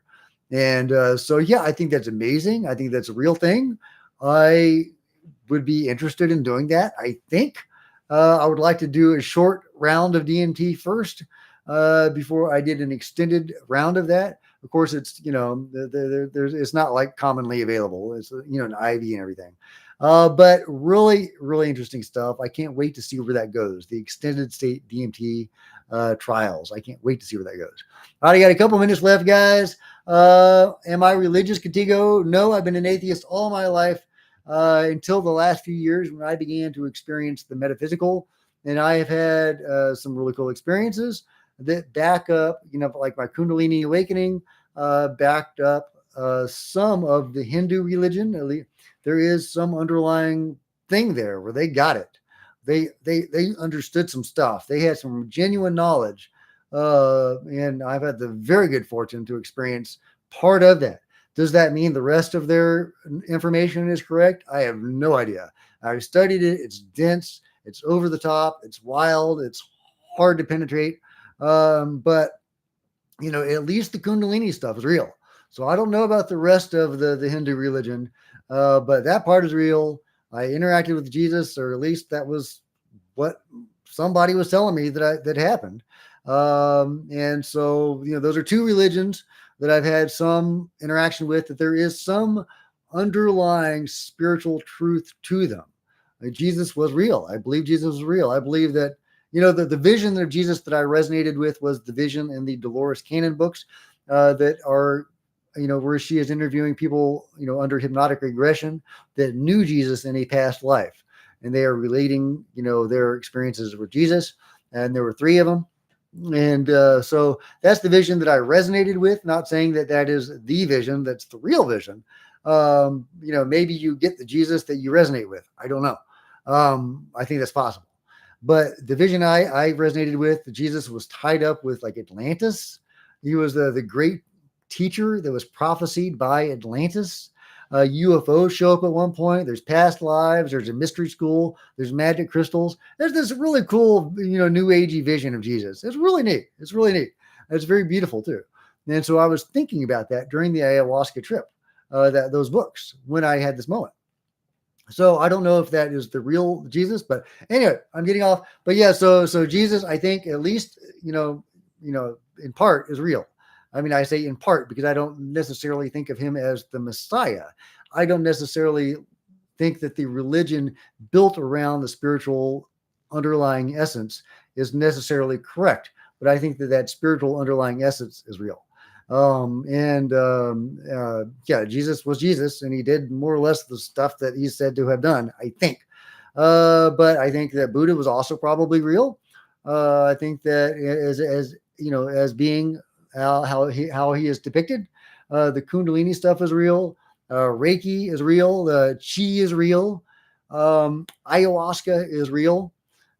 And so yeah, I think that's amazing. I think that's a real thing. I would be interested in doing that. I think I would like to do a short round of DMT first before I did an extended round of that. Of course, it's it's not like commonly available. It's an IV and everything, but really, really interesting stuff. I can't wait to see where that goes. The extended state DMT trials. I can't wait to see where that goes. All right, I got a couple minutes left, guys. Am I religious, Contigo? No, I've been an atheist all my life until the last few years when I began to experience the metaphysical, and I have had some really cool experiences that back up, like my Kundalini awakening, backed up some of the Hindu religion. At least there is some underlying thing there where they got it. They understood some stuff. They had some genuine knowledge, and I've had the very good fortune to experience part of that. Does that mean the rest of their information is correct? I have no idea. I studied it. It's dense. It's over the top. It's wild. It's hard to penetrate. But at least the Kundalini stuff is real. So I don't know about the rest of the Hindu religion, but that part is real. I interacted with Jesus, or at least that was what somebody was telling me that happened. And so, those are two religions that I've had some interaction with, that there is some underlying spiritual truth to them. Like Jesus was real. I believe Jesus was real. I believe that the vision of Jesus that I resonated with was the vision in the Dolores Cannon books that are, where she is interviewing people, under hypnotic regression that knew Jesus in a past life. And they are relating, their experiences with Jesus. And there were 3 of them. And so that's the vision that I resonated with, not saying that that is the vision, that's the real vision. Maybe you get the Jesus that you resonate with. I don't know. I think that's possible. But the vision I resonated with, Jesus was tied up with like Atlantis. He was the great teacher that was prophesied by Atlantis. UFOs show up at one point. There's past lives. There's a mystery school. There's magic crystals. There's this really cool, new agey vision of Jesus. It's really neat. It's really neat. It's very beautiful too. And so I was thinking about that during the ayahuasca trip, those books, when I had this moment. So I don't know if that is the real Jesus, but anyway, I'm getting off. But yeah, so Jesus, I think at least, in part is real. I mean, I say in part because I don't necessarily think of him as the Messiah. I don't necessarily think that the religion built around the spiritual underlying essence is necessarily correct. But I think that spiritual underlying essence is real. Yeah, Jesus was Jesus, and he did more or less the stuff that he's said to have done, I think. But I think that Buddha was also probably real. I think that as being how he is depicted, the Kundalini stuff is real. Reiki is real. The Chi is real. Ayahuasca is real.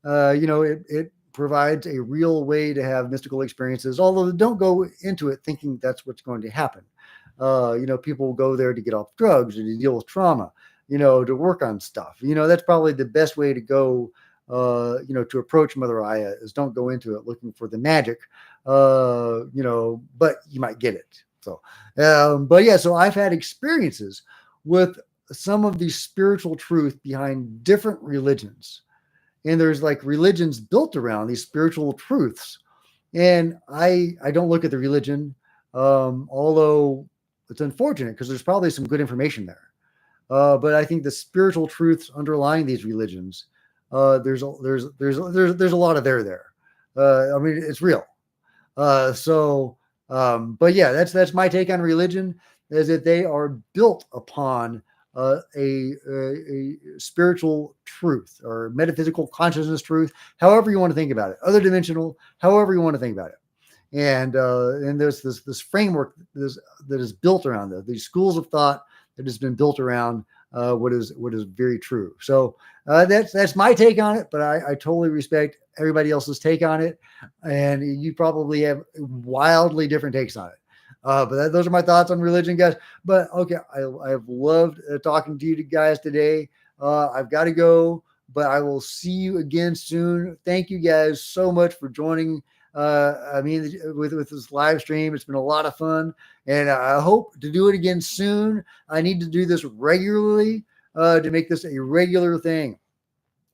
It provides a real way to have mystical experiences, although don't go into it thinking that's what's going to happen. People go there to get off drugs or to deal with trauma, to work on stuff. That's probably the best way to go, to approach Mother Aya, is don't go into it looking for the magic, but you might get it. So, but yeah, so I've had experiences with some of the spiritual truth behind different religions. And there's like religions built around these spiritual truths. And I don't look at the religion, although it's unfortunate because there's probably some good information there. But I think the spiritual truths underlying these religions, there's a lot of there. I mean, it's real. So But yeah, that's my take on religion, is that they are built upon a spiritual truth or metaphysical consciousness truth, however you want to think about it, other dimensional, however you want to think about it. And there's this framework that is built around these schools of thought that has been built around what is very true. So that's my take on it, but I totally respect everybody else's take on it, and you probably have wildly different takes on it. But those are my thoughts on religion, guys. But okay, I've loved talking to you guys today. I've got to go, but I will see you again soon. Thank you guys so much for joining. With this live stream, it's been a lot of fun, and I hope to do it again soon. I need to do this regularly to make this a regular thing.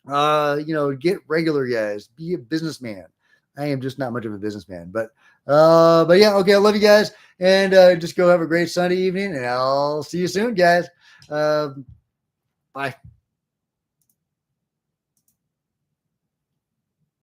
Get regular, guys. Be a businessman. I am just not much of a businessman, but yeah, okay. I love you guys, and just go have a great Sunday evening, and I'll see you soon, guys. Bye.